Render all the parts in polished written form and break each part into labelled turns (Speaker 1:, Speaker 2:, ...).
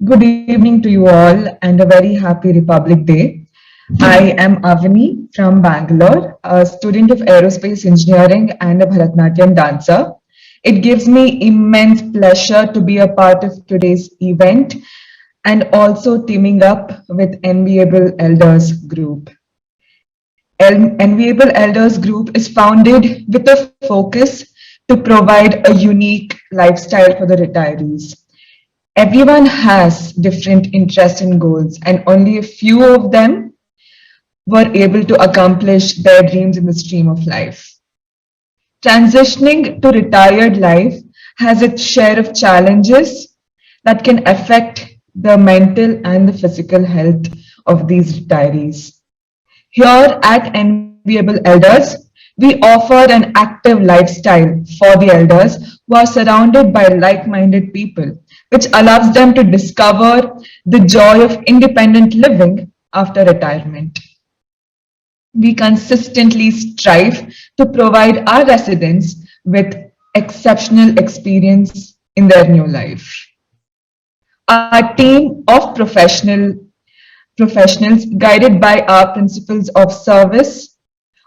Speaker 1: Good evening to you all and a very happy Republic Day. I am Avani from Bangalore, a student of aerospace engineering and a Bharatanatyam dancer. It gives me immense pleasure to be a part of today's event and also teaming up with Enviable Elders Group. Enviable Elders Group is founded with a focus to provide a unique lifestyle for the retirees. Everyone has different interests and goals, and only a few of them were able to accomplish their dreams in the stream of life. Transitioning to retired life has its share of challenges that can affect the mental and the physical health of these retirees. Here at Enviable Elders, we offer an active lifestyle for the elders who are surrounded by like-minded people, which allows them to discover the joy of independent living after retirement. We consistently strive to provide our residents with exceptional experience in their new life. Our team of professionals guided by our principles of service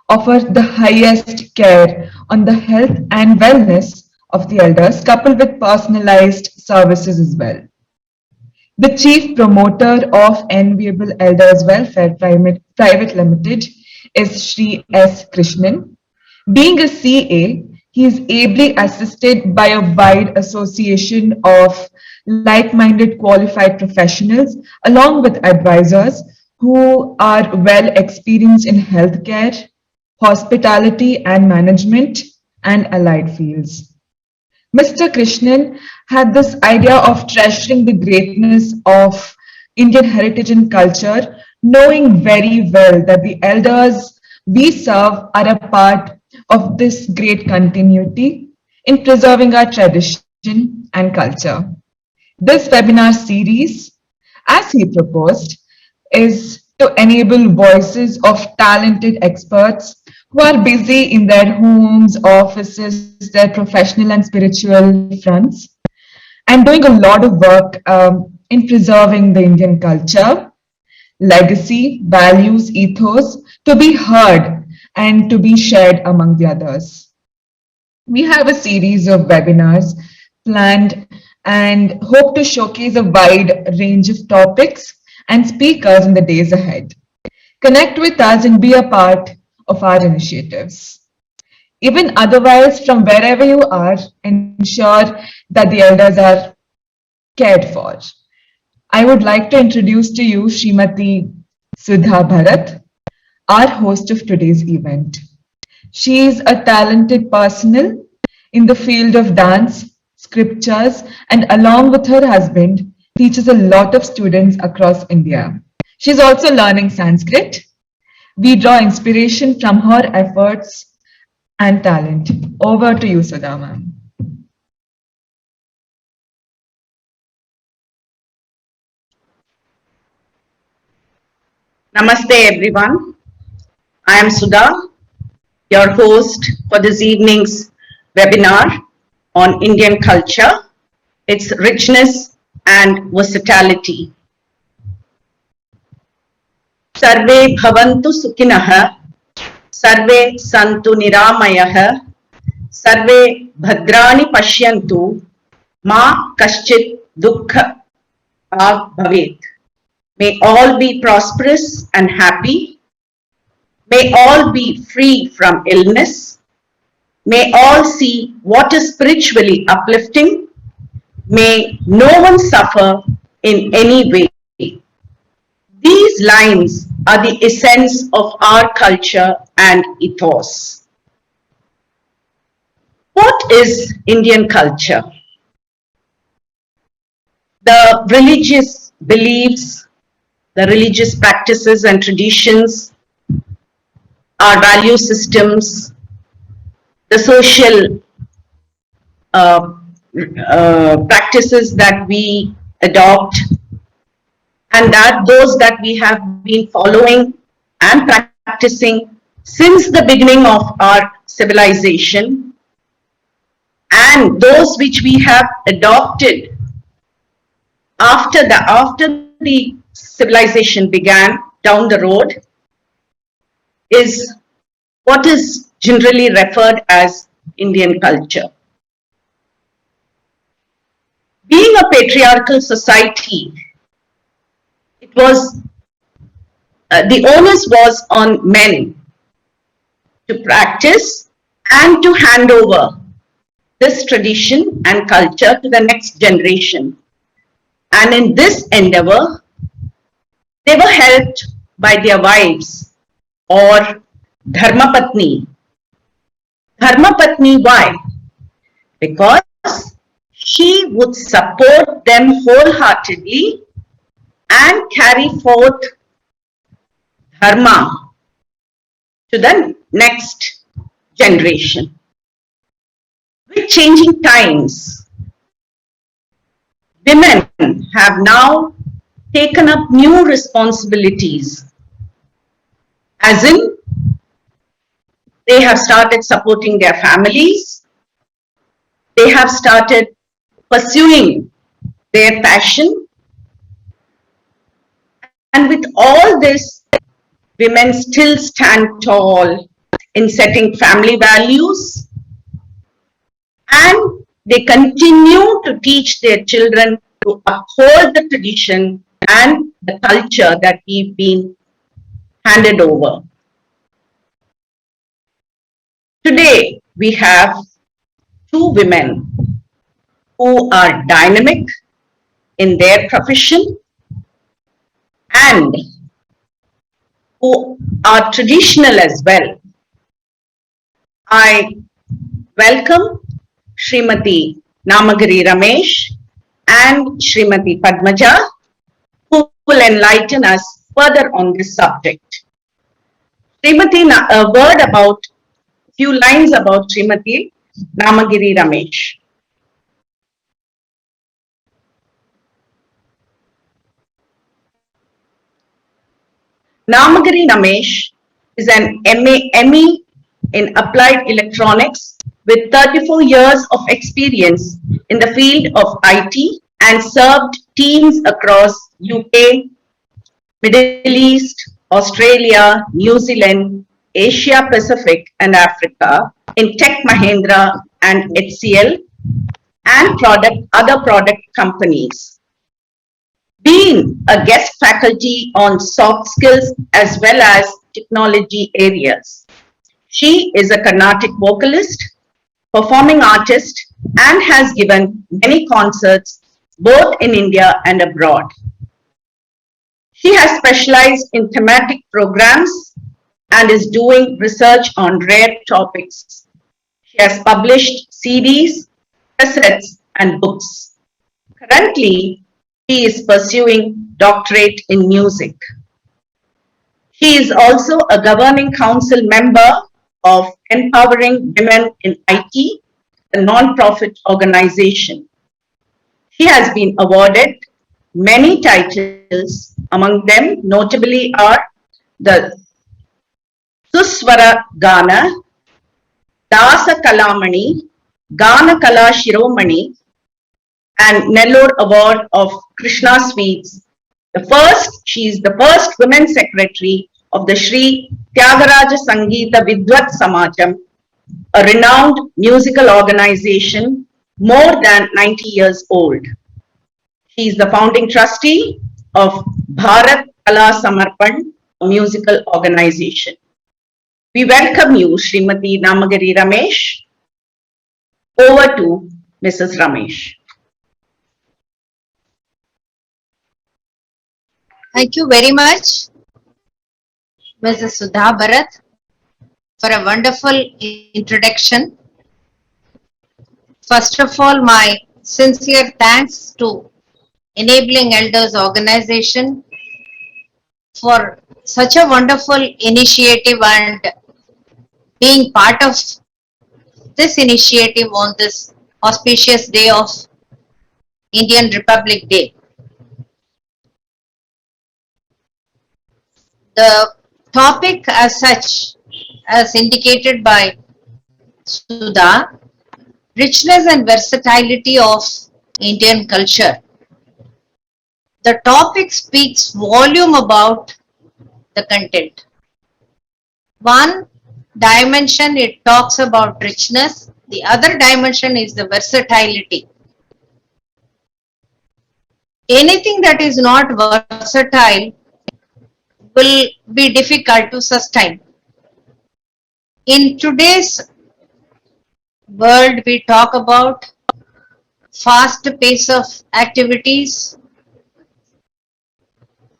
Speaker 1: offer the highest care on the health and wellness of the elders, coupled with personalized services as well. The chief promoter of Enviable Elders Welfare Private Limited is Sri S. Krishnan. Being a CA, he is ably assisted by a wide association of like-minded qualified professionals along with advisors who are well experienced in healthcare, hospitality and management, and allied fields. Mr. Krishnan had this idea of treasuring the greatness of Indian heritage and culture, knowing very well that the elders we serve are a part of this great continuity in preserving our tradition and culture. This webinar series, as he proposed, is to enable voices of talented experts who are busy in their homes, offices, their professional and spiritual fronts, and doing a lot of work in preserving the Indian culture, legacy, values, ethos to be heard and to be shared among the others. We have a series of webinars planned and hope to showcase a wide range of topics and speakers in the days ahead. Connect with us and be a part of our initiatives. Even otherwise, from wherever you are, ensure that the elders are cared for. I would like to introduce to you Srimati Sudha Bharat, our host of today's event. She is a talented personal in the field of dance, scriptures, and along with her husband, teaches a lot of students across India. She's also learning Sanskrit. We draw inspiration from her efforts and talent. Over to you, Sudha ma'am.
Speaker 2: Namaste everyone. I am Sudha, your host for this evening's webinar on Indian culture, its richness and versatility. Sarve bhavantu sukhinah, sarve santu niramayah, sarve bhadrani pashyantu, ma kaschit dukkha bhavet. May all be prosperous and happy. May all be free from illness. May all see what is spiritually uplifting. May no one suffer in any way. These lines are the essence of our culture and ethos. What is Indian culture? The religious beliefs, the religious practices and traditions, our value systems, the social practices that we adopt, and those that we have been following and practicing since the beginning of our civilization, and those which we have adopted after the civilization began down the road is what is generally referred as Indian culture. Being a patriarchal society, it was the onus was on men to practice and to hand over this tradition and culture to the next generation. And in this endeavor, they were helped by their wives or Dharmapatni. Dharmapatni, why? Because she would support them wholeheartedly and carry forth dharma to the next generation. With changing times, women have now taken up new responsibilities, as in they have started supporting their families, they have started pursuing their passion, and with all this, women still stand tall in setting family values, and they continue to teach their children to uphold the tradition and the culture that we've been handed over. Today, we have two women who are dynamic in their profession and who are traditional as well. I welcome Srimati Namagiri Ramesh and Srimati Padmaja, who will enlighten us further on this subject. Srimati, few lines about Srimati Namagiri Ramesh. Namagiri Ramesh is an ME in Applied Electronics with 34 years of experience in the field of IT and served teams across UK, Middle East, Australia, New Zealand, Asia Pacific and Africa in Tech Mahindra and HCL and other product companies. Being a guest faculty on soft skills as well as technology areas. She is a Carnatic vocalist, performing artist, and has given many concerts both in India and abroad. She has specialized in thematic programs and is doing research on rare topics. She has published CDs, cassettes, and books. Currently, she is pursuing doctorate in music. She is also a governing council member of Empowering Women in IT, a non-profit organization. She has been awarded many titles, among them notably are the Suswara Gana, Dasa Kalamani, Gana Kala Shiromani, and Nellore Award of Krishna Sweets. She is the first women secretary of the Sri Tyagaraja Sangeeta Vidwat Samajam, a renowned musical organization more than 90 years old. She is the founding trustee of Bharat Kala Samarpan, a musical organization. We welcome you, Srimati Namagiri Ramesh. Over to Mrs. Ramesh.
Speaker 3: Thank you very much, Mrs. Sudha Bharat, for a wonderful introduction. First of all, my sincere thanks to Enabling Elders organization for such a wonderful initiative and being part of this initiative on this auspicious day of Indian Republic Day. The topic as such, as indicated by Sudha, richness and versatility of Indian culture. the topic speaks volume about the content. One dimension, it talks about richness. The other dimension is the versatility. Anything that is not versatile will be difficult to sustain. In today's world, we talk about fast pace of activities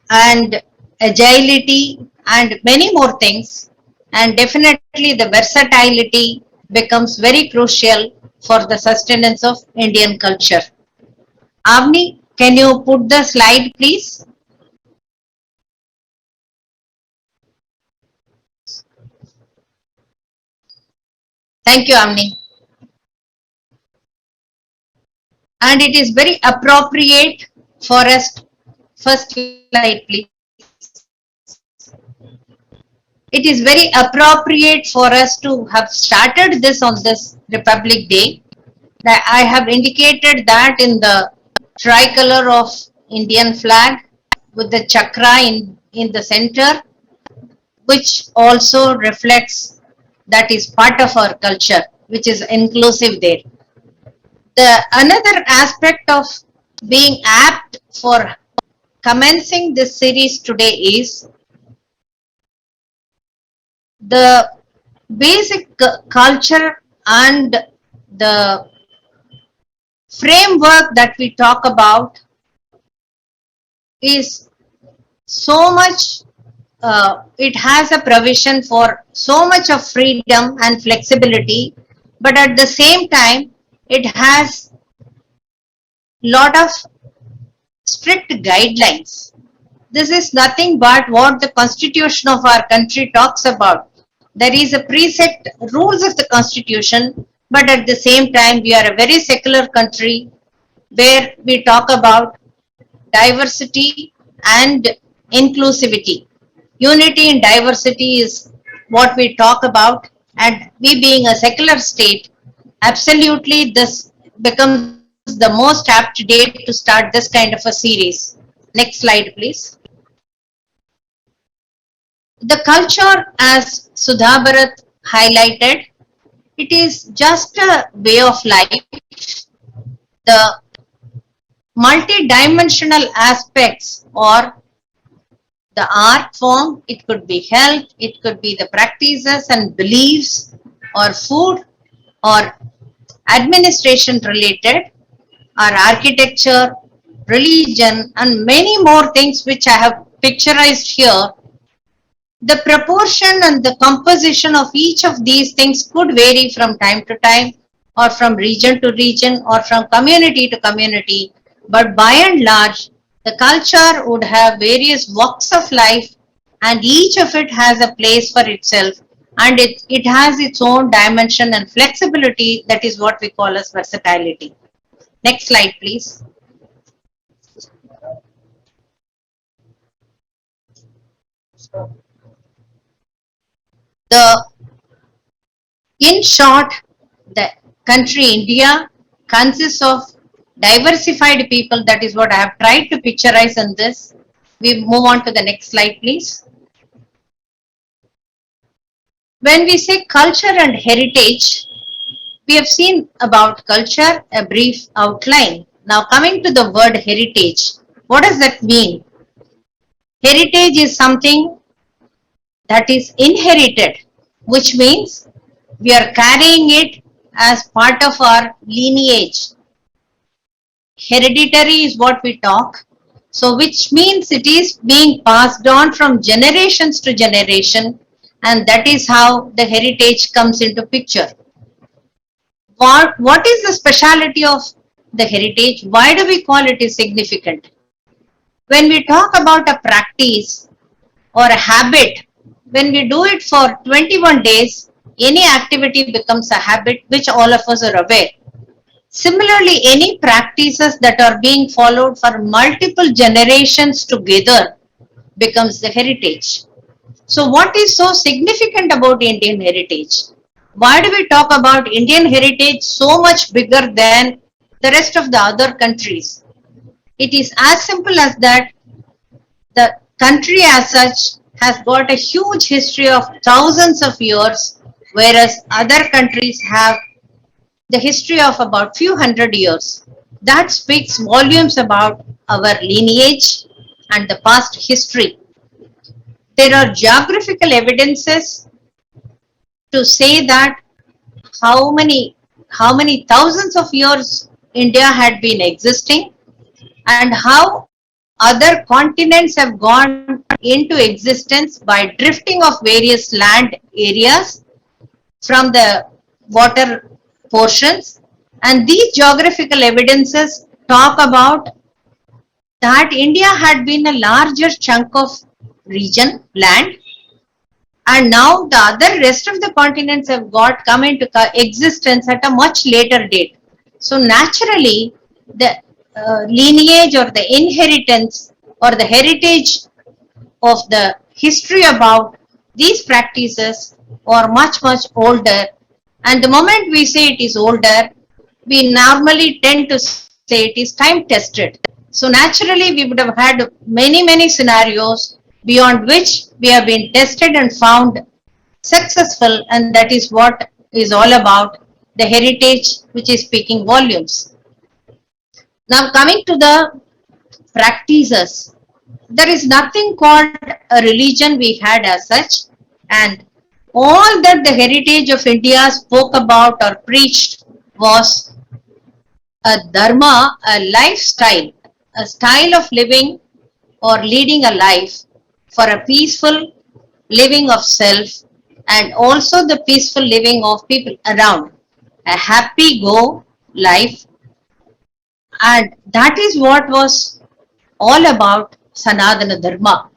Speaker 3: and agility and many more things, and definitely the versatility becomes very crucial for the sustenance of Indian culture. Avni, can you put the slide please? Thank you, Avni. And it is very appropriate for us, first slide please. It is very appropriate for us to have started this on this Republic Day. That I have indicated that in the tricolor of Indian flag with the chakra in the center, which also reflects that is part of our culture, which is inclusive there. The another aspect of being apt for commencing this series today is the basic culture and the framework that we talk about is so much, it has a provision for so much of freedom and flexibility, but at the same time it has lot of strict guidelines. This is nothing but what the constitution of our country talks about. There is a preset rules of the constitution, but at the same time we are a very secular country where we talk about diversity and inclusivity. Unity in diversity is what we talk about, and we being a secular state, absolutely this becomes the most apt date to start this kind of a series. Next slide please. The culture, as Sudha Bharat highlighted, it is just a way of life. The multi-dimensional aspects or the art form, it could be health, it could be the practices and beliefs or food or administration related or architecture, religion and many more things which I have picturized here. The proportion and the composition of each of these things could vary from time to time or from region to region or from community to community. But by and large, the culture would have various walks of life and each of it has a place for itself and it has its own dimension and flexibility. That is what we call as versatility. Next slide, please. In short, the country India consists of diversified people. That is what I have tried to picturize in this. We move on to the next slide, please. When we say culture and heritage, we have seen about culture, a brief outline. Now coming to the word heritage, what does that mean? Heritage is something that is inherited, which means we are carrying it as part of our lineage. Hereditary is what we talk. So which means it is being passed on from generations to generation, and that is how the heritage comes into picture. What is the speciality of the heritage? Why do we call it is significant? When we talk about a practice or a habit, when we do it for 21 days, any activity becomes a habit which all of us are aware. Similarly, any practices that are being followed for multiple generations together becomes the heritage. So what is so significant about Indian heritage? Why do we talk about Indian heritage so much bigger than the rest of the other countries? It is as simple as that. The country as such has got a huge history of thousands of years, whereas other countries have the history of about few hundred years. That speaks volumes about our lineage and the past history. There are geographical evidences to say that how many thousands of years India had been existing, and how other continents have gone into existence by drifting of various land areas from the water portions. And these geographical evidences talk about that India had been a larger chunk of region, land, and now the other rest of the continents have got come into existence at a much later date. So naturally, the lineage or the inheritance or the heritage of the history about these practices are much older, and the moment we say it is older, we normally tend to say it is time tested. So naturally we would have had many scenarios beyond which we have been tested and found successful, and that is what is all about the heritage, which is speaking volumes. Now coming to the practices, there is nothing called a religion we had as such, and all that the heritage of India spoke about or preached was a dharma, a lifestyle, a style of living or leading a life for a peaceful living of self and also the peaceful living of people around. A happy go life, and that is what was all about Sanatana Dharma.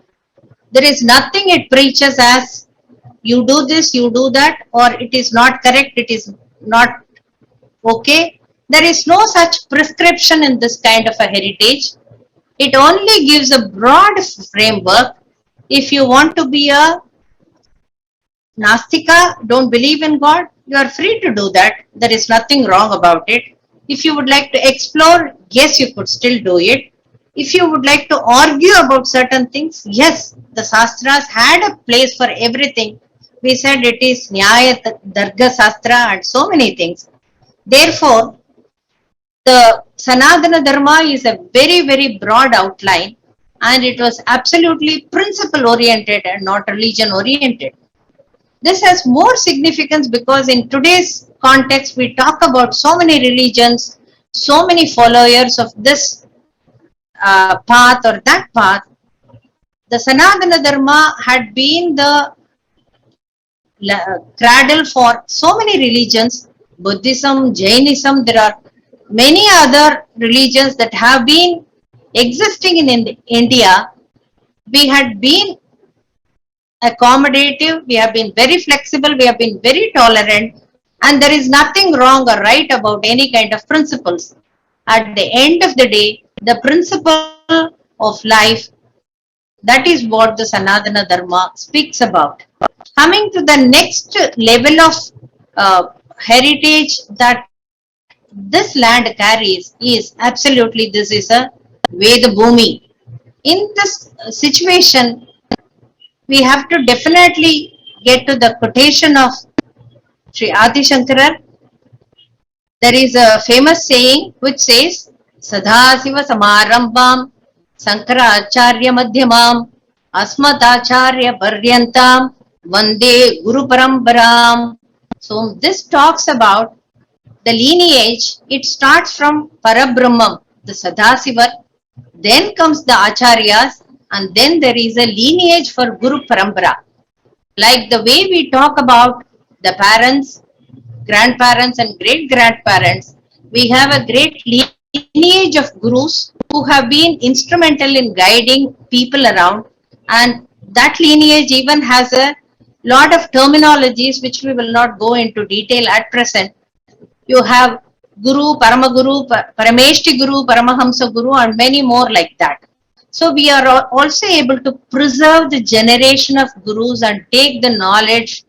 Speaker 3: There is nothing it preaches as you do this, you do that, or it is not correct, it is not okay. There is no such prescription in this kind of a heritage. It only gives a broad framework. If you want to be a Nastika, don't believe in God, you are free to do that. There is nothing wrong about it. If you would like to explore, yes, you could still do it. If you would like to argue about certain things, yes, the Shastras had a place for everything. We said it is Nyaya, Darga Shastra and so many things. Therefore, the Sanatana Dharma is a very broad outline, and it was absolutely principle oriented and not religion oriented. This has more significance because in today's context we talk about so many religions, so many followers of this path or that path. The Sanatana Dharma had been the cradle for so many religions, Buddhism, Jainism. There are many other religions that have been existing in India. We had been accommodative, we have been very flexible, we have been very tolerant, and there is nothing wrong or right about any kind of principles. At the end of the day, the principle of life, that is what the Sanatana Dharma speaks about. Coming to the next level of heritage that this land carries is absolutely, this is a Veda Bhumi. In this situation, we have to definitely get to the quotation of Sri Adi Shankara. There is a famous saying which says, Sadhasiva Samarambam Sankaracharya Madhyamam Asmatacharya Paryantam Vande Guru Parambaram. So this talks about the lineage. It starts from Parabrahmam, the Sadhasiva, then comes the Acharyas, and then there is a lineage for Guru Parambara. Like the way we talk about the parents, grandparents and great-grandparents, we have a great lineage of gurus who have been instrumental in guiding people around, and that lineage even has a lot of terminologies which we will not go into detail at present. You have Guru, Paramaguru, Parameshti Guru, Paramahamsa Guru and many more like that. So we are also able to preserve the generation of gurus and take the knowledge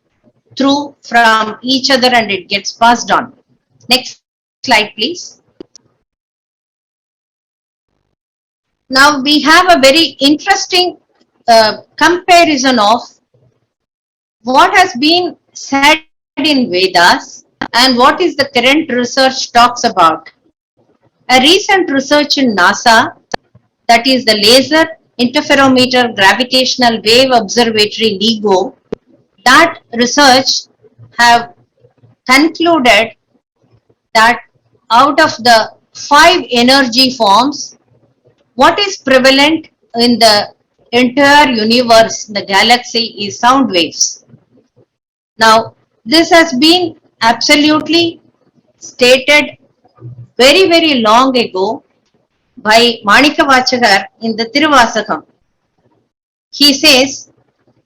Speaker 3: through from each other, and it gets passed on. Next slide please. Now we have a very interesting comparison of what has been said in Vedas and what is the current research talks about. A recent research in NASA, that is the Laser Interferometer Gravitational Wave Observatory LIGO, that research have concluded that out of the 5 energy forms, what is prevalent in the entire universe, the galaxy, is sound waves. Now, this has been absolutely stated very, very long ago by Manikavachakar in the Tiruvasakam. He says,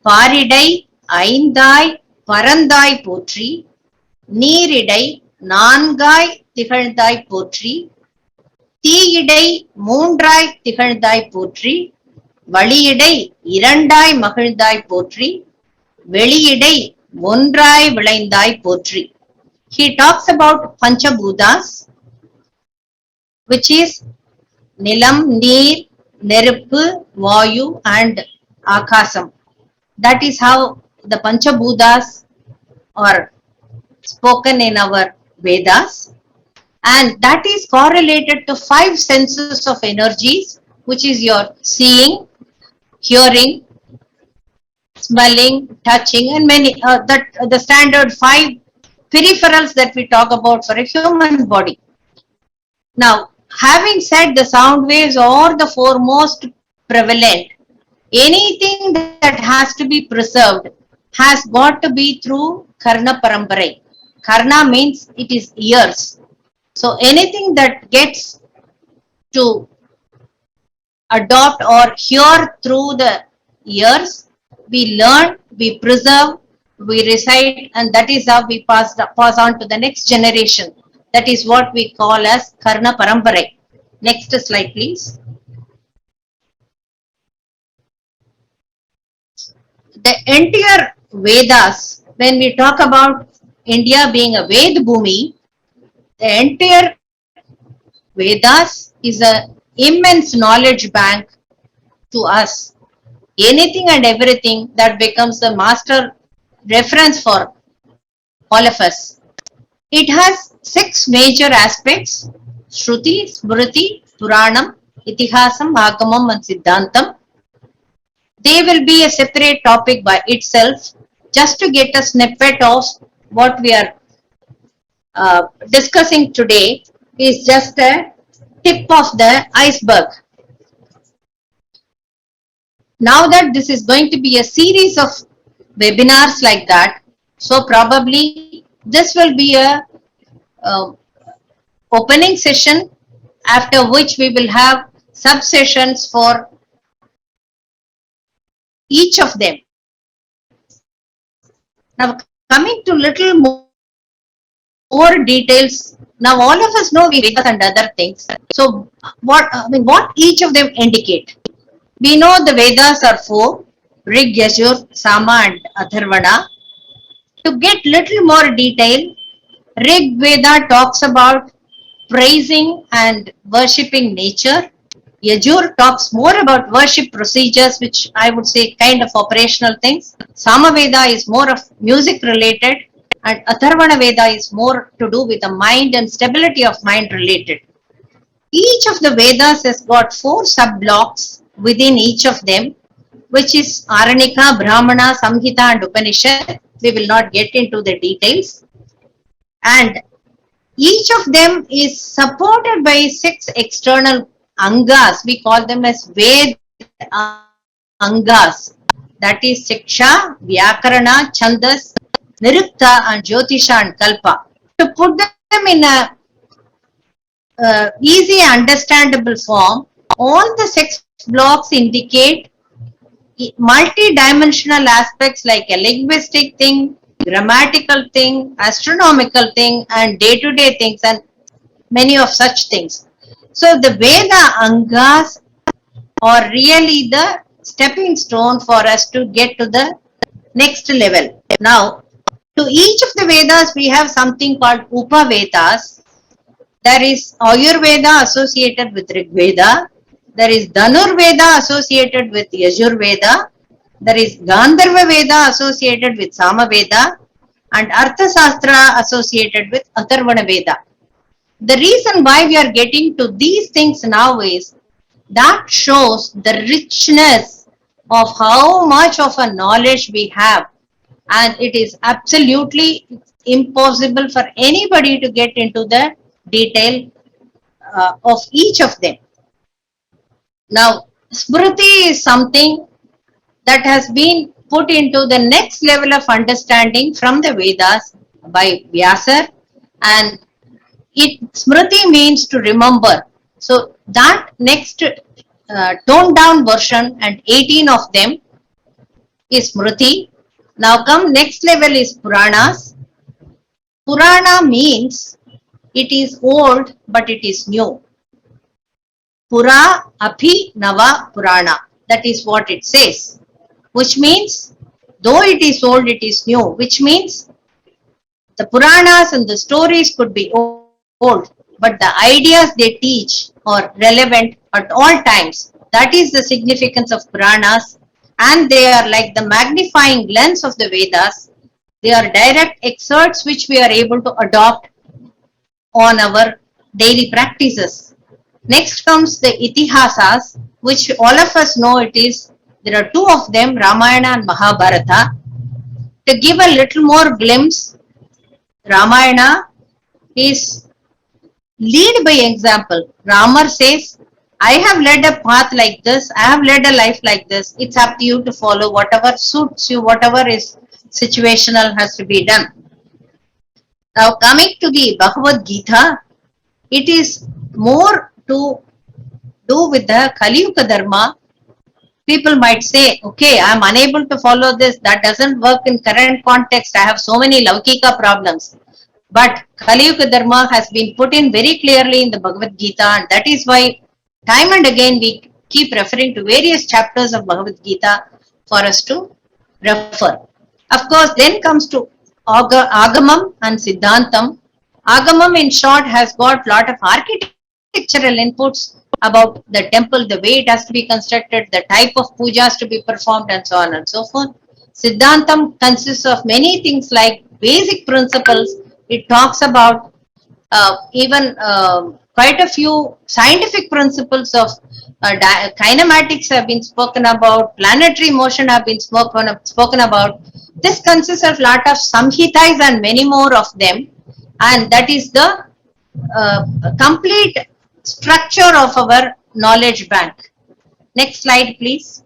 Speaker 3: Paridai Aindai Parandai Potri, Neeridai Nangai Tihalndai Potri, Tiyidai Moondrai Tihalndai Potri, Valiyidai Irandai Mahildai Potri, Veliyidai Mondrai Vilaindai Potri. He talks about Panchabhutas, which is Nilam, Neer, Neruppu, Vayu and Akasam. That is how the Panchabhutas are spoken in our Vedas, and that is correlated to 5 senses of energies, which is your seeing, hearing, smelling, touching, and many the standard 5 peripherals that we talk about for a human body. Now, having said the sound waves are the foremost prevalent, anything that has to be preserved has got to be through Karna Paramparai. Karna means it is ears. So anything that gets to adopt or hear through the ears, we learn, we preserve, we recite, and that is how we pass on to the next generation. That is what we call as Karna Paramparai. Next slide, please. The entire Vedas, when we talk about India being a Ved Bhumi, the entire Vedas is an immense knowledge bank to us. Anything and everything that becomes the master reference for all of us. It has 6 major aspects: Shruti, Smriti, Puranam, Itihasam, Agamam and Siddhantam. They will be a separate topic by itself. Just to get a snippet of what we are discussing today is just a tip of the iceberg. Now that this is going to be a series of webinars like that, so probably this will be a opening session, after which we will have sub-sessions for each of them. Now, coming to little more details. Now, all of us know Vedas and other things. So, what each of them indicate? We know the Vedas are 4: Rig, Yajur, Sama and Atharvana. To get little more detail, Rig Veda talks about praising and worshipping nature. Yajur talks more about worship procedures, which I would say kind of operational things. Samaveda is more of music related, and Atharvana Veda is more to do with the mind and stability of mind related. Each of the Vedas has got 4 sub-blocks within each of them, which is Aranika, Brahmana, Samhita and Upanishad. We will not get into the details. And each of them is supported by 6 external Angas. We call them as Ved Angas. That is Siksha, Vyakarana, Chandas, Nirukta and Jyotisha and Kalpa. To put them in a easy understandable form, all the 6 blocks indicate multi-dimensional aspects like a linguistic thing, grammatical thing, astronomical thing and day-to-day things and many of such things. So the Veda Angas are really the stepping stone for us to get to the next level. Now, to each of the Vedas we have something called Upavetas. There is Ayurveda associated with Rig Veda, There is Dhanur Veda associated with Yajur Veda. There is Gandharva Veda associated with Sama Veda, and Artha Shastra associated with Atharvana Veda. The reason why we are getting to these things now is that shows the richness of how much of a knowledge we have, and it is absolutely impossible for anybody to get into the detail of each of them. Now, Smriti is something that has been put into the next level of understanding from the Vedas by Vyasa, and Smriti means to remember. So that next toned down version, and 18 of them, is Smriti. Now come next level is Puranas. Purana means it is old but it is new. Pura Api Nava Purana. That is what it says. Which means, though it is old, it is new. Which means, the Puranas and the stories could be old, but the ideas they teach are relevant at all times. That is the significance of Puranas, and they are like the magnifying lens of the Vedas. They are direct excerpts which we are able to adopt on our daily practices. Next comes the Itihasas, which all of us know it is. There are two of them, Ramayana and Mahabharata. To give a little more glimpse, Ramayana is lead by example. Ramar says, I have led a path like this, I have led a life like this. It's up to you to follow whatever suits you, whatever is situational has to be done. Now coming to the Bhagavad-Gita, it is more to do with the Kali Yuga Dharma. People might say, okay, I am unable to follow this, that doesn't work in current context, I have so many Laukika problems. But Kali Yuga Dharma has been put in very clearly in the Bhagavad Gita, and that is why time and again we keep referring to various chapters of Bhagavad Gita for us to refer. Of course, then comes to Agamam and Siddhantam. Agamam in short has got lot of architectural inputs about the temple, the way it has to be constructed, the type of pujas to be performed, and so on and so forth. Siddhantam consists of many things like basic principles. It talks about even quite a few scientific principles of kinematics have been spoken about, planetary motion have been spoken about. This consists of lot of samhitas and many more of them, and that is the complete structure of our knowledge bank. Next slide, please.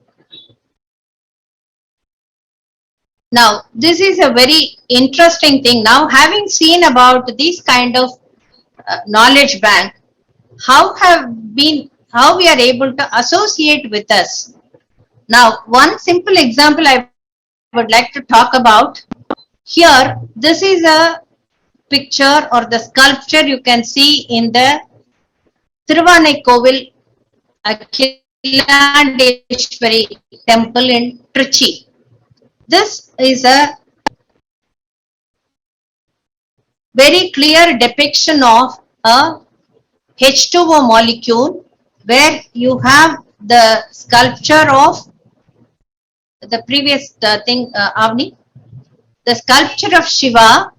Speaker 3: Now, this is a very interesting thing. Now, having seen about these kind of knowledge bank, how we are able to associate with us. Now, one simple example I would like to talk about. Here, this is a picture or the sculpture you can see in the Thiruvanaikovil Akhilandeshwari temple in Trichy. This is a very clear depiction of a H2O molecule, where you have the sculpture of the previous thing, Avni, the sculpture of Shiva,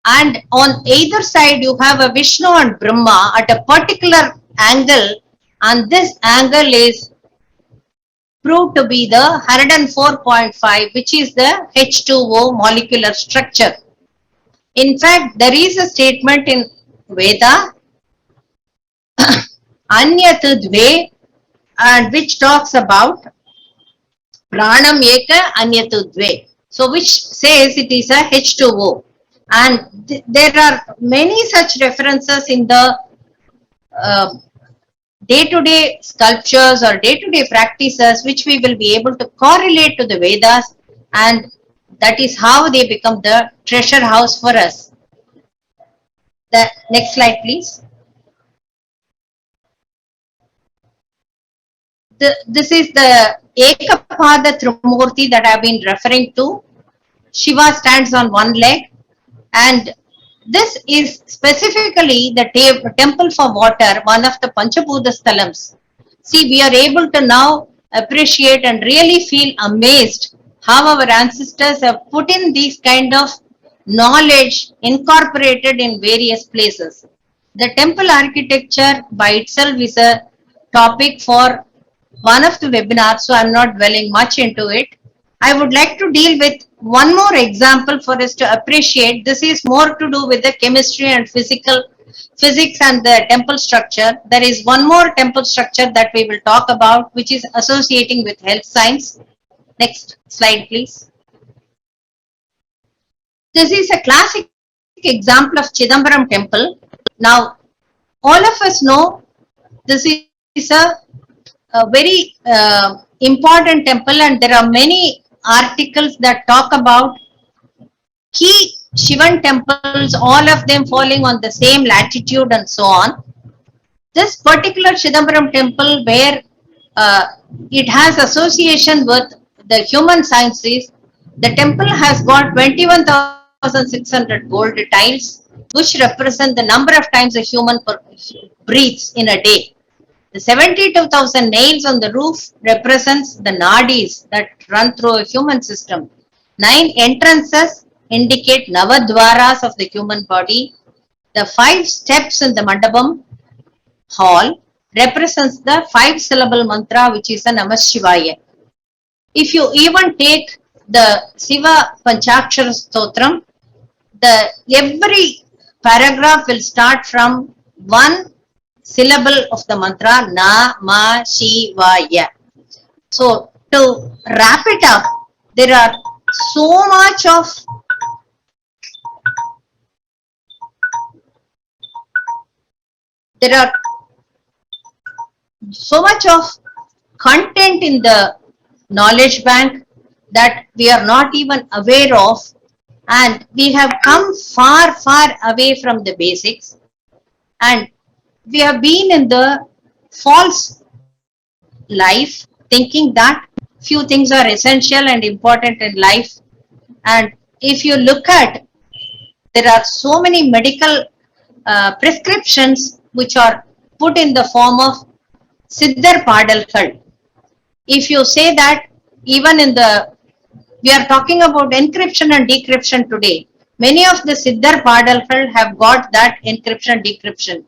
Speaker 3: and on either side you have a Vishnu and Brahma at a particular angle, and this angle is proved to be the 104.5, which is the H2O molecular structure. In fact, there is a statement in Veda, Anyat Dve, and which talks about Pranam Eka Anyat Dve. So, which says it is a H2O. And there are many such references in the day-to-day sculptures or day-to-day practices, which we will be able to correlate to the Vedas, and that is how they become the treasure house for us. The next slide, please. This is the Ekapada Trimurti that I have been referring to. Shiva stands on one leg, and this is specifically the temple for water, one of the Panchabhuta Sthalams. See, we are able to now appreciate and really feel amazed how our ancestors have put in these kind of knowledge incorporated in various places. The temple architecture by itself is a topic for one of the webinars, so I'm not dwelling much into it. I would like to deal with one more example for us to appreciate. This is more to do with the chemistry and physics and the temple structure. There is one more temple structure that we will talk about, which is associating with health science. Next slide, please. This is a classic example of Chidambaram Temple. Now, all of us know this is a very important temple, and there are many articles that talk about key Shivan temples, all of them falling on the same latitude and so on. This particular Chidambaram temple, where it has association with the human sciences, the temple has got 21,600 gold tiles, which represent the number of times a human breathes in a day. The 72,000 nails on the roof represents the nadis that run through a human system. 9 entrances indicate Navadwaras of the human body. The 5 steps in the Mandapam hall represents the 5-syllable mantra, which is a Namah Shivaya. If you even take the Siva Panchakshara Stotram, every paragraph will start from one syllable of the mantra Namah Shivaya. So to wrap it up, there are so much of content in the knowledge bank that we are not even aware of, and we have come far away from the basics, and we have been in the false life thinking that few things are essential and important in life. And if you look at, there are so many medical prescriptions which are put in the form of Siddhar Padalkal. If you say that, even in we are talking about encryption and decryption today. Many of the Siddhar Padalkal have got that encryption decryption.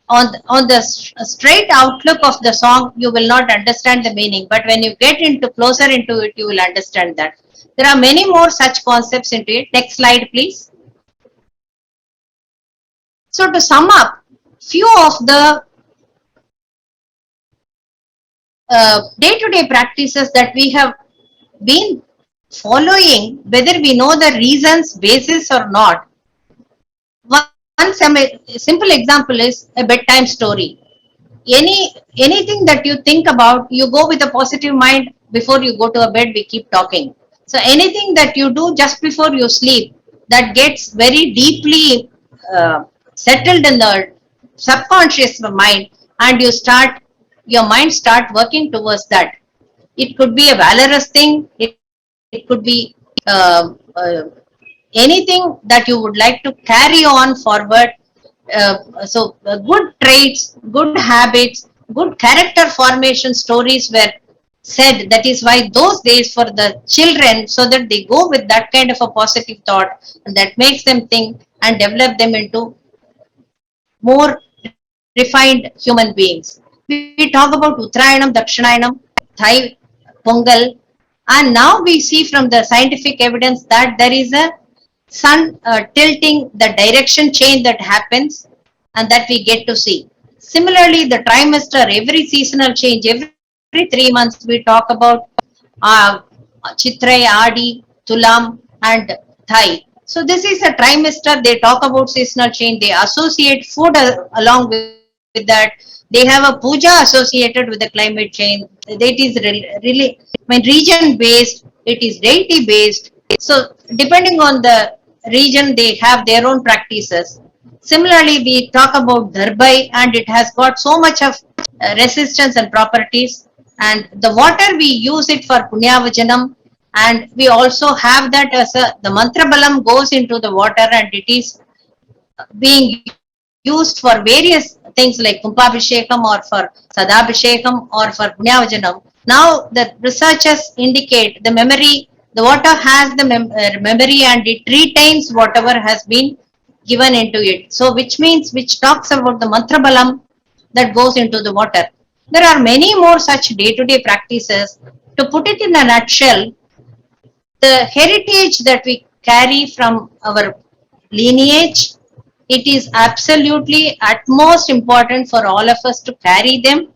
Speaker 3: On the straight outlook of the song, you will not understand the meaning, but when you get closer into it, you will understand that. There are many more such concepts into it. Next slide, please. So to sum up, few of the day-to-day practices that we have been following, whether we know the reasons, basis or not. One simple example is a bedtime story. Anything that you think about, you go with a positive mind. Before you go to a bed, we keep talking. So anything that you do just before you sleep, that gets very deeply settled in the subconscious mind, and your mind start working towards that. It could be a valorous thing. It could be anything that you would like to carry on forward. So good traits, good habits, good character formation stories were said. That is why those days for the children, so that they go with that kind of a positive thought, and that makes them think and develop them into more refined human beings. We talk about Uttarayanam, Dakshinayanam, Thai, Pongal, and now we see from the scientific evidence that there is a sun tilting, the direction change that happens, and that we get to see. Similarly, the trimester, every seasonal change, every 3 months we talk about Chitrayadi, Tulam and Thai. So this is a trimester. They talk about seasonal change. They associate food along with that. They have a puja associated with the climate change. It is really, region based. It is deity based. So depending on the region, they have their own practices. Similarly, we talk about Dharbai, and it has got so much of resistance and properties. And the water, we use it for Punyavajanam, and we also have that as the mantra balam goes into the water, and it is being used for various things like Kumbhabhishekam or for Sadabhishekam or for Punyavajanam. Now the researchers indicate the memory, the water has the memory and it retains whatever has been given into it. So which means, which talks about the mantra balam that goes into the water. There are many more such day-to-day practices. To put it in a nutshell, the heritage that we carry from our lineage, it is absolutely utmost important for all of us to carry them,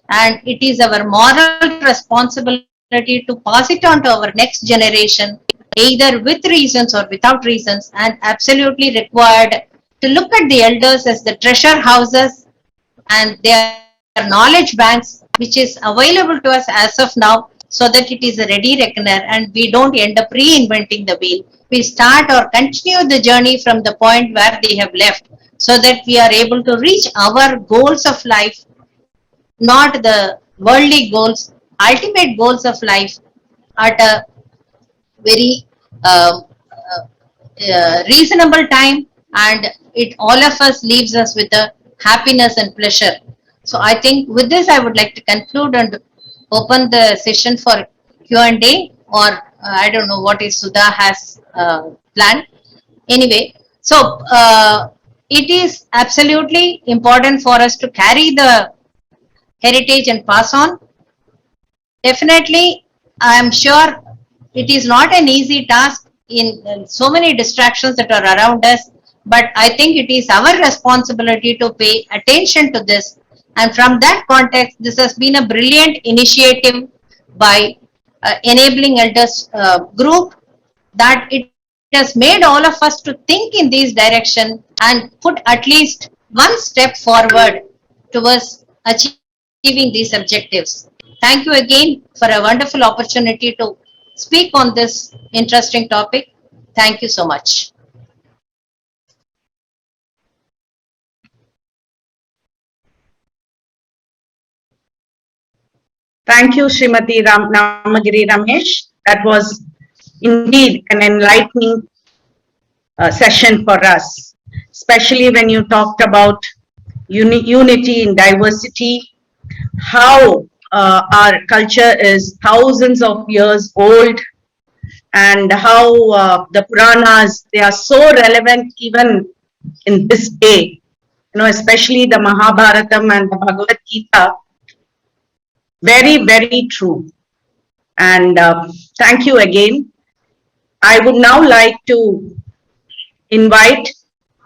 Speaker 3: and it is our moral responsibility to pass it on to our next generation, either with reasons or without reasons, and absolutely required to look at the elders as the treasure houses and their knowledge banks, which is available to us as of now, so that it is a ready reckoner and we don't end up reinventing the wheel. We start or continue the journey from the point where they have left, so that we are able to reach our goals of life, not the worldly goals, ultimate goals of life at a very reasonable time, and it all of us leaves us with a happiness and pleasure. So I think with this I would like to conclude and open the session for Q&A, or I don't know what is Sudha has planned. Anyway, so it is absolutely important for us to carry the heritage and pass on. Definitely, I am sure it is not an easy task in so many distractions that are around us, but I think it is our responsibility to pay attention to this. And from that context, this has been a brilliant initiative by Enabling Elders group, that it has made all of us to think in this direction and put at least one step forward towards achieving these objectives. Thank you again for a wonderful opportunity to speak on this interesting topic. Thank you so much.
Speaker 2: Thank you, Srimati Namagiri Ramesh. That was indeed an enlightening session for us, especially when you talked about unity in diversity, how our culture is thousands of years old, and how the Puranas, they are so relevant even in this day, especially the Mahabharatam and the Bhagavad-Gita. Very, very true. And thank you again. I would now like to invite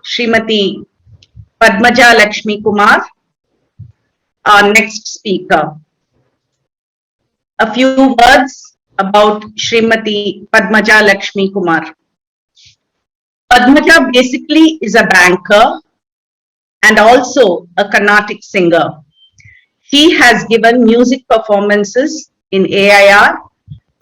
Speaker 2: Srimati Padmaja Lakshmi Kumar, our next speaker. A few words about Srimati Padmaja Lakshmi Kumar. Padmaja basically is a banker and also a Carnatic singer. He has given music performances in AIR,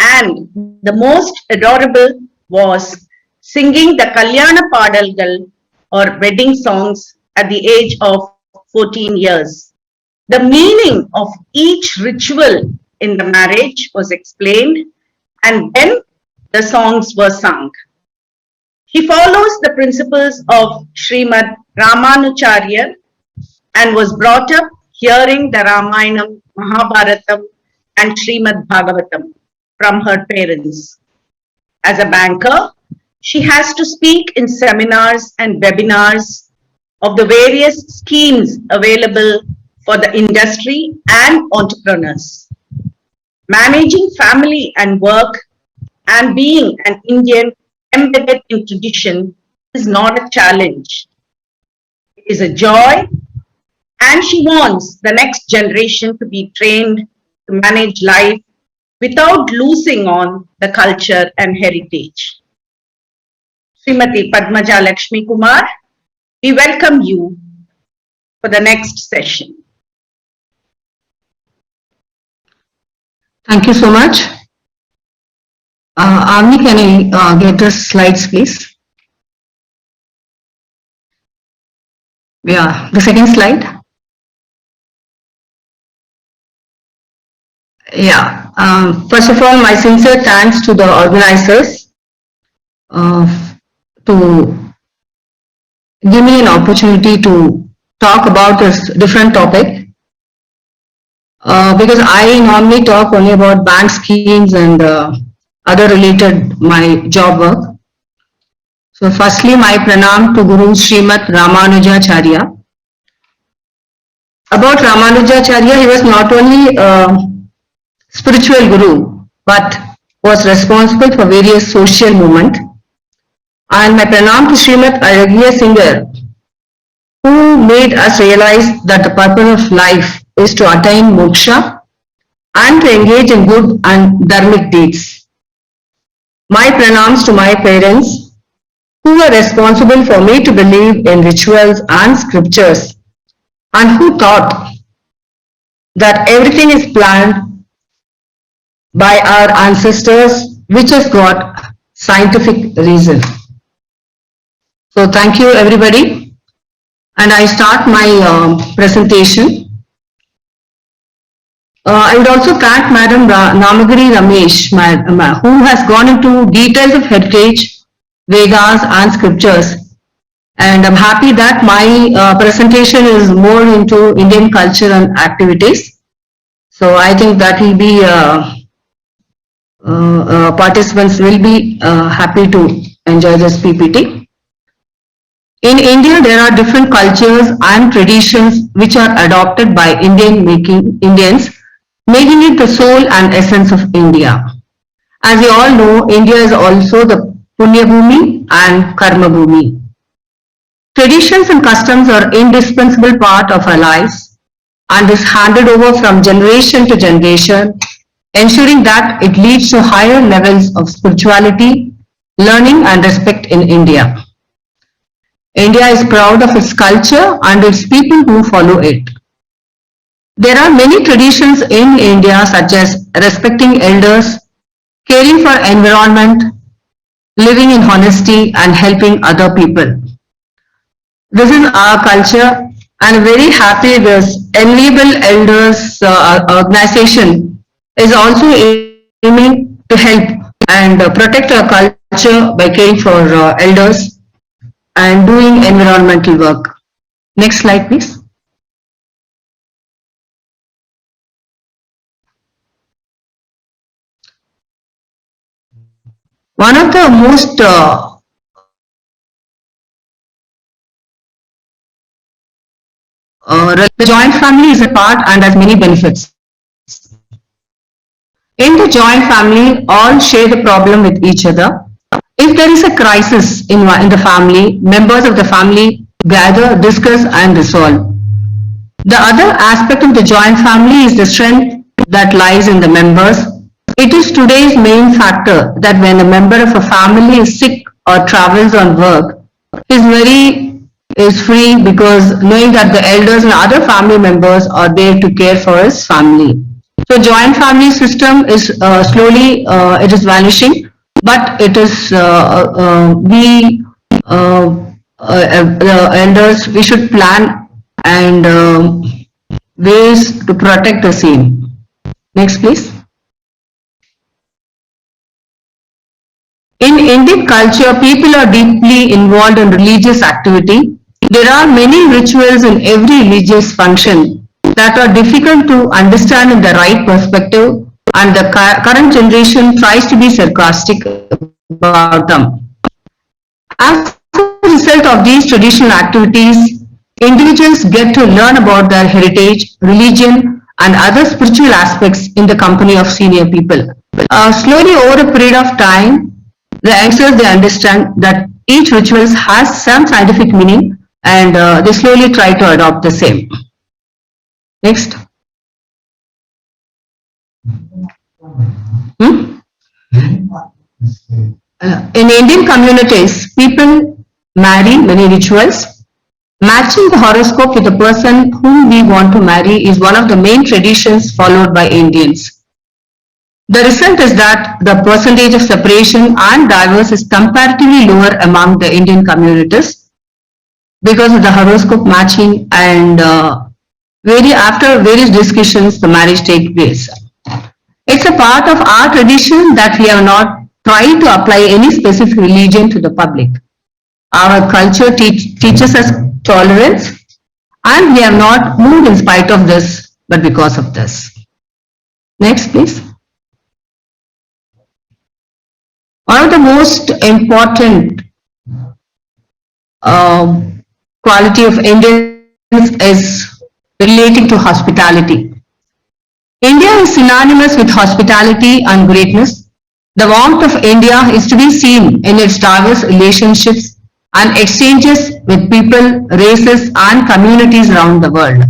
Speaker 2: and the most adorable was singing the Kalyana Padalgal or wedding songs at the age of 14 years. The meaning of each ritual in the marriage was explained, and then the songs were sung. He follows the principles of Srimad Ramanucharya and was brought up hearing the Ramayanam, Mahabharatam and Srimad Bhagavatam from her parents. As a banker, she has to speak in seminars and webinars of the various schemes available for the industry and entrepreneurs. Managing family and work and being an Indian embedded in tradition is not a challenge. It is a joy, and she wants the next generation to be trained to manage life without losing on the culture and heritage. Srimati Padmaja Lakshmi Kumar, we welcome you for the next session.
Speaker 4: Thank you so much. Avni, can I get the slides, please? Yeah, the second slide. Yeah, first of all, my sincere thanks to the organizers to give me an opportunity to talk about this different topic because I normally talk only about bank schemes and other related my job work. So firstly, my pranam to Guru Srimat Ramanujacharya. About Ramanujacharya, he was not only a spiritual guru, but was responsible for various social movements. And my pranam to Srimat Aragya Singer, who made us realize that the purpose of life is to attain moksha and to engage in good and dharmic deeds. My pranams to my parents, who were responsible for me to believe in rituals and scriptures, and who taught that everything is planned by our ancestors, which has got scientific reason. So thank you everybody, and I start my presentation. I would also thank Madam Namagiri Ramesh, who has gone into details of heritage, Vedas and scriptures. And I'm happy that my presentation is more into Indian culture and activities. So I think that will be, participants will be happy to enjoy this PPT. In India, there are different cultures and traditions which are adopted by Indians, making it the soul and essence of India. As you all know, India is also the Punya Bhumi and Karma Bhumi. Traditions and customs are indispensable part of our lives and is handed over from generation to generation, ensuring that it leads to higher levels of spirituality, learning and respect in India. India is proud of its culture and its people who follow it. There are many traditions in India such as respecting elders, caring for environment, living in honesty and helping other people. This is our culture, and I'm very happy this ENVIABLE Elders organization is also aiming to help and protect our culture by caring for elders and doing environmental work. Next slide please. One of the most the joint family is a part and has many benefits. In the joint family, all share the problem with each other. If there is a crisis in the family, members of the family gather, discuss and resolve. The other aspect of the joint family is the strength that lies in the members. It is today's main factor that when a member of a family is sick or travels on work, is free because knowing that the elders and other family members are there to care for his family. So joint family system is slowly it is vanishing, but it is the elders, we should plan and ways to protect the same. Next please. In Indian culture, people are deeply involved in religious activity. There are many rituals in every religious function that are difficult to understand in the right perspective, and the current generation tries to be sarcastic about them. As a result of these traditional activities, individuals get to learn about their heritage, religion, and other spiritual aspects in the company of senior people. Slowly over a period of time, the youngsters, they understand that each ritual has some scientific meaning and they slowly try to adopt the same. Next. In Indian communities, people marry many rituals. Matching the horoscope with the person whom we want to marry is one of the main traditions followed by Indians. The result is that the percentage of separation and divorce is comparatively lower among the Indian communities because of the horoscope matching, and after various discussions the marriage takes place. It's a part of our tradition that we have not tried to apply any specific religion to the public. Our culture teaches us tolerance And we have not moved in spite of this, but because of this. Next, please. One of the most important quality of Indians is relating to hospitality. India is synonymous with hospitality and greatness. The warmth of India is to be seen in its diverse relationships and exchanges with people, races and communities around the world.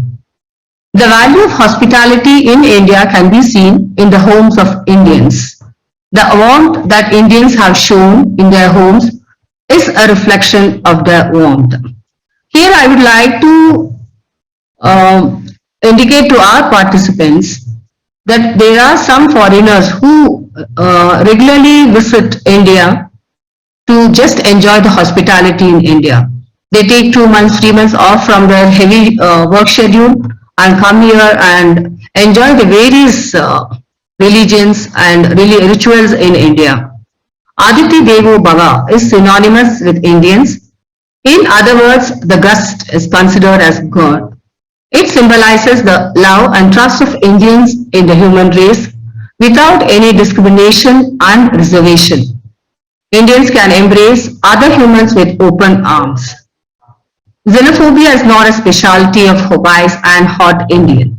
Speaker 4: The value of hospitality in India can be seen in the homes of Indians. The warmth that Indians have shown in their homes is a reflection of their warmth. Here I would like to indicate to our participants that there are some foreigners who regularly visit India to just enjoy the hospitality in India. They take 2 months, 3 months off from their heavy work schedule and come here and enjoy the various religions and rituals in India. Aditi Devo Bhava is synonymous with Indians. In other words, the guest is considered as God. It symbolizes the love and trust of Indians in the human race without any discrimination and reservation. Indians can embrace other humans with open arms. Xenophobia is not a specialty of Hobbies and hot Indian.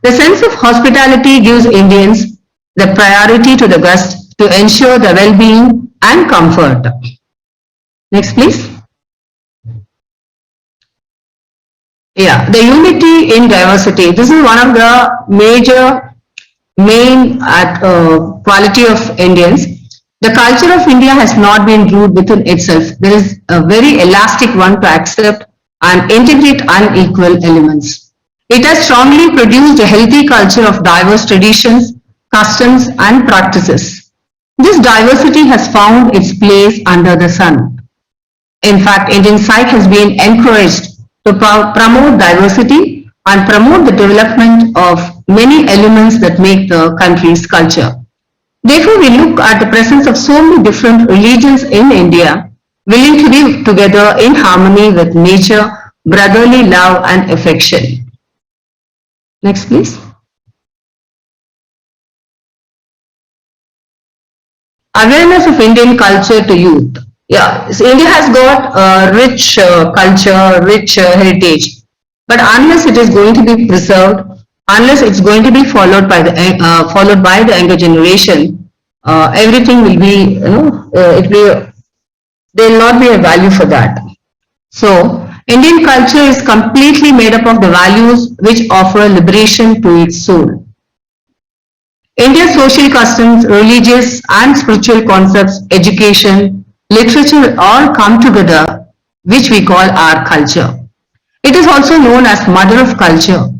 Speaker 4: The sense of hospitality gives Indians the priority to the guest to ensure the well-being and comfort. Next, please. Yeah, the unity in diversity. This is one of the main quality of Indians. The culture of India has not been rooted within itself. There is a very elastic one to accept and integrate unequal elements. It has strongly produced a healthy culture of diverse traditions, customs and practices. This diversity has found its place under the sun. In fact, Indian psyche has been encouraged to promote diversity and promote the development of many elements that make the country's culture. Therefore, we look at the presence of so many different religions in India, willing to live together in harmony with nature, brotherly love and affection. Next, please. Awareness of Indian culture to youth. Yeah, so India has got a rich culture, rich heritage, but unless it is going to be preserved, unless it's going to be followed by the younger generation, everything will be, there will not be a value for that. So, Indian culture is completely made up of the values which offer liberation to its soul. India's social customs, religious and spiritual concepts, education, literature all come together, which we call our culture. It is also known as mother of culture.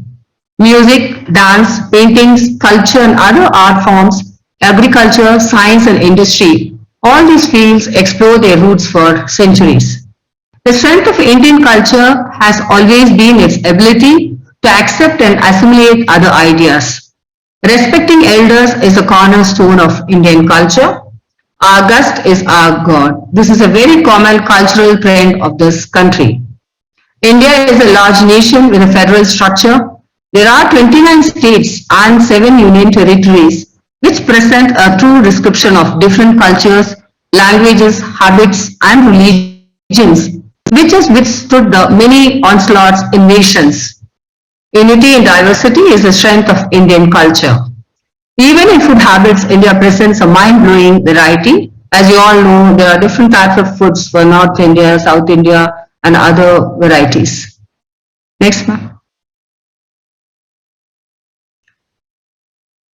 Speaker 4: Music, dance, paintings, sculpture and other art forms, agriculture, science and industry, all these fields explore their roots for centuries. The strength of Indian culture has always been its ability to accept and assimilate other ideas. Respecting elders is a cornerstone of Indian culture. Our guest is our God. This is a very common cultural trend of this country. India is a large nation with a federal structure. There are 29 states and 7 union territories which present a true description of different cultures, languages, habits and religions which has withstood the many onslaughts, invasions. Unity in diversity is the strength of Indian culture. Even in food habits, India presents a mind-blowing variety. As you all know, there are different types of foods for North India, South India, and other varieties. Next, ma'am.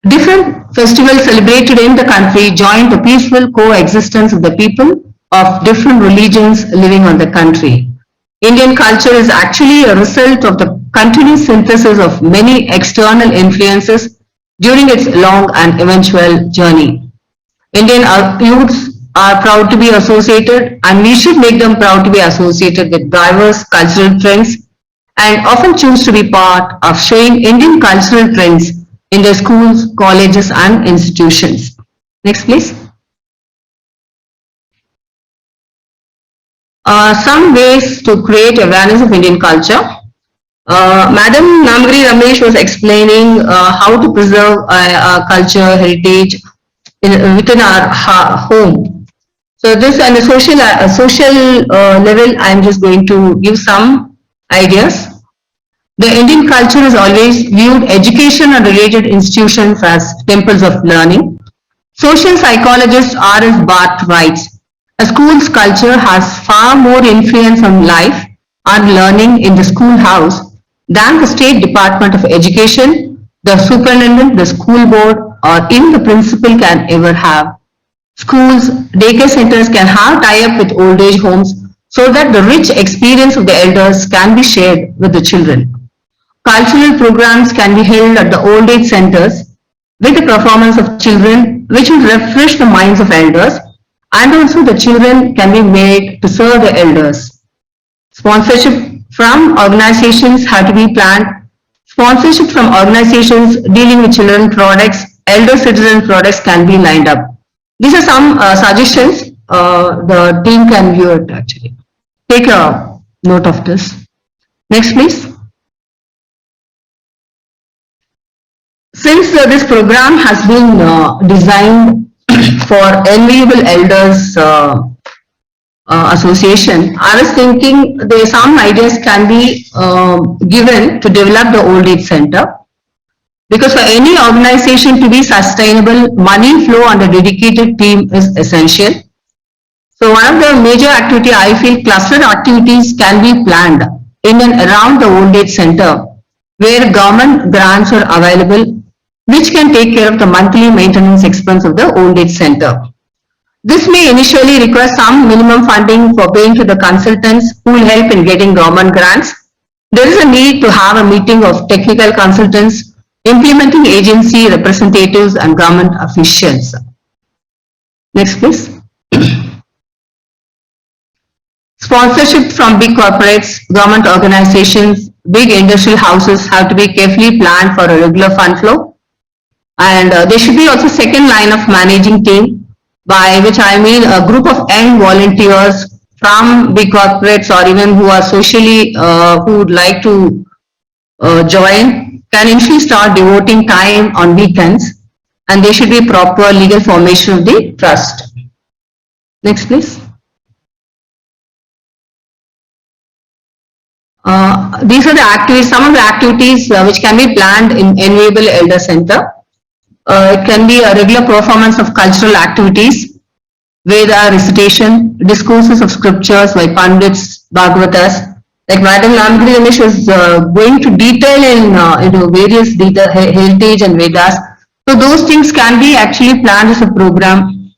Speaker 4: Different festivals celebrated in the country join the peaceful coexistence of the people of different religions living on the country. Indian culture is actually a result of the continuous synthesis of many external influences during its long and eventual journey. Indian youths are proud to be associated, and we should make them proud to be associated with diverse cultural trends and often choose to be part of showing Indian cultural trends in their schools, colleges and institutions. Next, please. Some ways to create awareness of Indian culture. Madam Namgri Ramesh was explaining how to preserve our culture, heritage within our home. So this on a social level, I am just going to give some ideas. The Indian culture has always viewed education and related institutions as temples of learning. Social psychologists R. S. Barth writes, a school's culture has far more influence on life and learning in the schoolhouse than the State Department of Education, the superintendent, the school board, or even the principal can ever have. Schools, daycare centers can have tie-up with old age homes so that the rich experience of the elders can be shared with the children. Cultural programs can be held at the old age centers with the performance of children which will refresh the minds of elders, and also the children can be made to serve the elders. Sponsorship from organizations have to be planned. Sponsorship from organizations dealing with children products, elder citizen products can be lined up. These are some suggestions the team can view it actually. Take a note of this. Next please. Since this program has been designed for Enviable Elders Association, I was thinking there some ideas can be given to develop the old age center. Because for any organization to be sustainable, money flow and a dedicated team is essential. So one of the major activity I feel clustered activities can be planned in and around the old age center where government grants are available which can take care of the monthly maintenance expense of the old age center. This may initially require some minimum funding for paying to the consultants who will help in getting government grants. There is a need to have a meeting of technical consultants, implementing agency representatives and government officials. Next please. Sponsorship from big corporates, government organizations, big industrial houses have to be carefully planned for a regular fund flow. And there should be also second line of managing team, by which I mean a group of young volunteers from big corporates or even who are socially, who would like to join, can initially start devoting time on weekends, and there should be proper legal formation of the trust. Next please. These are the activities, some of the activities which can be planned in Enviable Elder Center. It can be a regular performance of cultural activities, Veda recitation, discourses of scriptures by Pandits, Bhagavatas. Like Madam Namgri Ramesh was going to detail into various heritage and Vedas. So those things can be actually planned as a program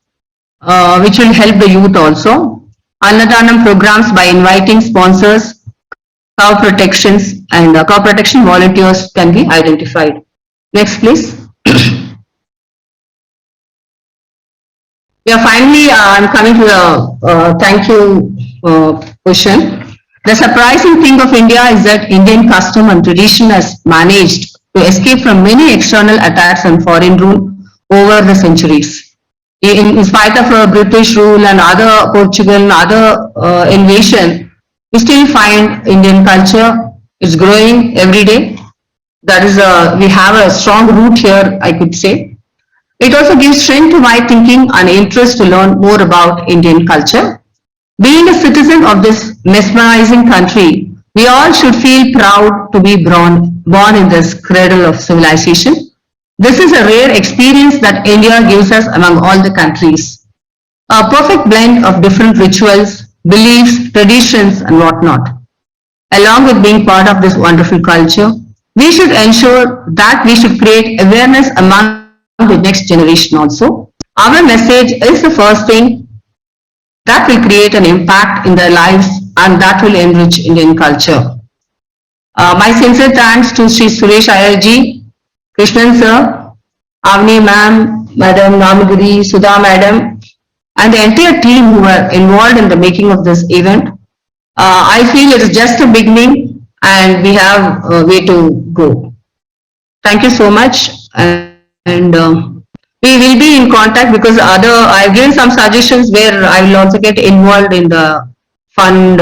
Speaker 4: which will help the youth also. Annadanam programs by inviting sponsors, cow protections and cow protection volunteers can be identified. Next please. Yeah, finally, I'm coming to the thank you question. The surprising thing of India is that Indian custom and tradition has managed to escape from many external attacks and foreign rule over the centuries. In spite of British rule and other Portugal and other invasion, we still find Indian culture is growing every day. That is, we have a strong root here, I could say. It also gives strength to my thinking and interest to learn more about Indian culture. Being a citizen of this mesmerizing country, we all should feel proud to be born in this cradle of civilization. This is a rare experience that India gives us among all the countries. A perfect blend of different rituals, beliefs, traditions and whatnot. Along with being part of this wonderful culture, we should ensure that we should create awareness among the next generation also. Our message is the first thing that will create an impact in their lives and that will enrich Indian culture. My sincere thanks to Sri Suresh Ayarji, Krishnan sir, Avni ma'am, Madam Namgiri, Sudha madam and the entire team who were involved in the making of this event. I feel it is just a beginning and we have a way to go. Thank you so much. And we will be in contact because I've given some suggestions where I will also get involved in the fund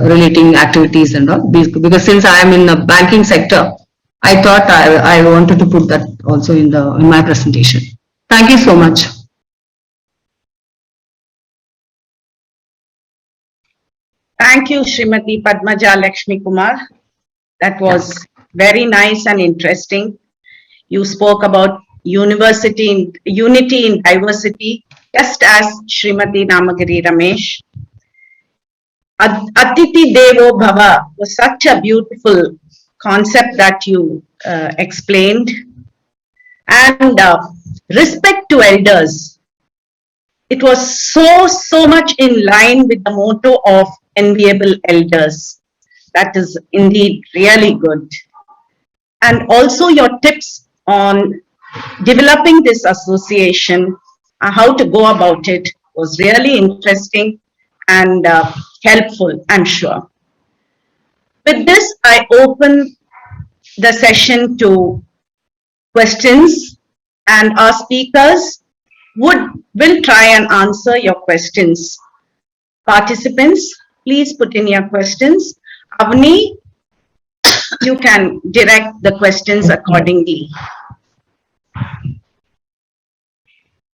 Speaker 4: relating activities and all. Because since I am in the banking sector, I thought I wanted to put that also in my presentation. Thank you so much.
Speaker 2: Thank you, Srimati Padmaja Lakshmi Kumar. That was very nice and interesting. You spoke about unity in diversity, just as Srimati Namagiri Ramesh. Atiti Devo Bhava was such a beautiful concept that you explained. And respect to elders. It was so much in line with the motto of Enviable Elders. That is indeed really good. And also your tips on developing this association, how to go about it, was really interesting and helpful, I'm sure. With this, I open the session to questions, and our speakers will try and answer your questions. Participants, please put in your questions. Avni, you can direct the questions accordingly.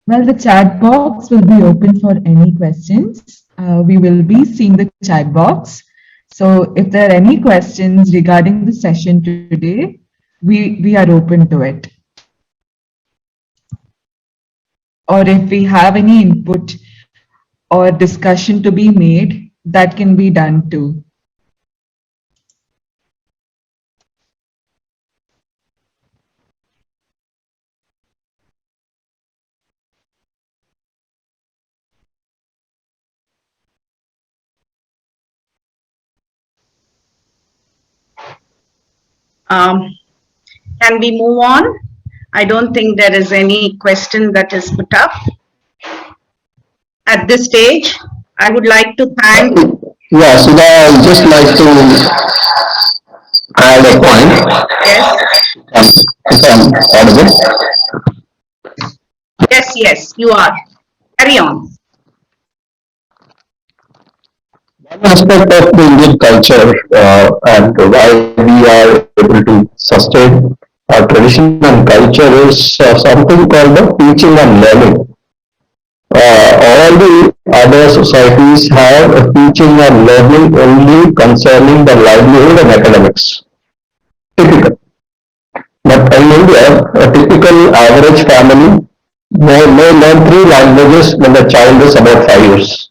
Speaker 1: Well, the chat box will be open for any questions. We will be seeing the chat box. So if there are any questions regarding the session today, we are open to it. Or if we have any input or discussion to be made, that can be done too.
Speaker 2: Can we move on? I don't think there is any question that is put up. At this stage, I would like to thank...
Speaker 5: Yeah, so I would just like to add a point.
Speaker 2: Yes.
Speaker 5: If I'm audible.
Speaker 2: Yes, you are. Carry on.
Speaker 5: One aspect of the Indian culture and why we are able to sustain our tradition and culture is something called the teaching and learning. All the other societies have a teaching and learning only concerning the livelihood and academics. Typical. But in India, a typical average family may learn 3 languages when the child is about 5 years.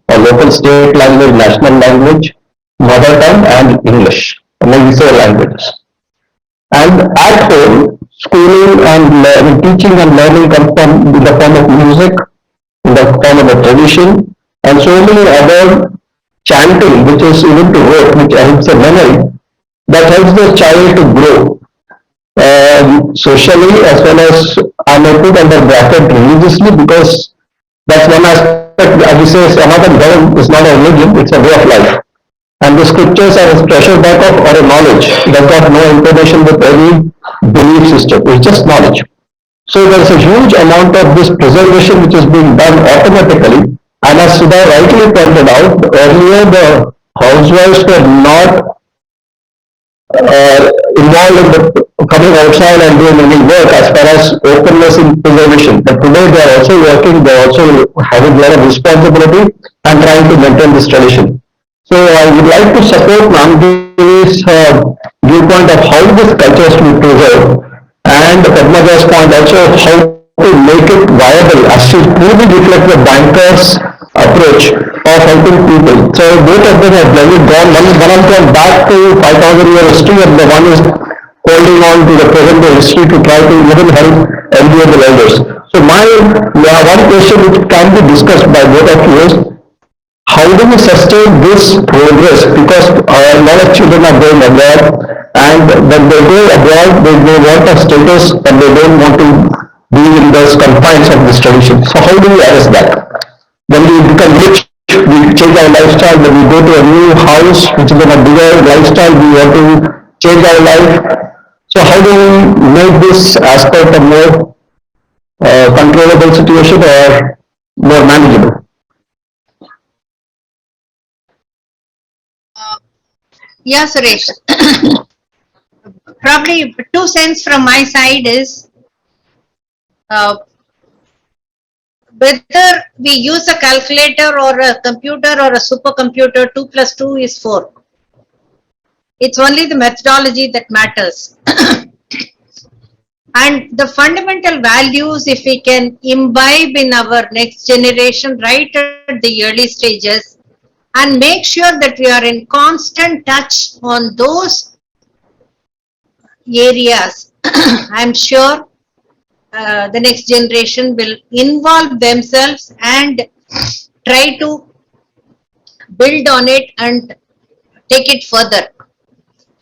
Speaker 5: A local state language, national language, mother tongue and English, maybe 4 languages. And at home, schooling and teaching and learning come from in the form of music, in the form of a tradition, and so many other chanting, which is even to work, which helps the memory, that helps the child to grow socially as well as I may put under bracket religiously, because that's one aspect. As we say, Sanatan Dharma is not a religion, it's a way of life. And the scriptures are a treasure backup or a knowledge. It does not know information with any belief system. It's just knowledge. So there's a huge amount of this preservation which is being done automatically. And as Sudha rightly pointed out, earlier the housewives were not involved in the coming outside and doing any work as far as openness in preservation. But today they are also working, they are also having a lot of responsibility and trying to maintain this tradition. So I would like to support Namdevi's viewpoint of how this culture is to be preserved, and Padmaja's point also how to make it viable as to truly reflect the banker's approach of helping people. So both of them have really gone, one of them back to 5,000-year history, and the one is holding on to the present day history to try to even help enviable elders. So my one question which can be discussed by both of you is, how do we sustain this progress? Because a lot of children are going abroad, and when they go abroad, they want a status and they don't want to be in the confines of this tradition. So how do we arrest that? When we become rich, we change our lifestyle. When we go to a new house, which is in a bigger lifestyle, we want to change our life. So how do we make this aspect a more controllable situation or more manageable?
Speaker 3: Yeah, Suresh. Probably 2 cents from my side is uh, whether we use a calculator or a computer or a supercomputer, 2 plus 2 is 4. It's only the methodology that matters. And the fundamental values, if we can imbibe in our next generation right at the early stages, and make sure that we are in constant touch on those areas, I'm sure the next generation will involve themselves and try to build on it and take it further.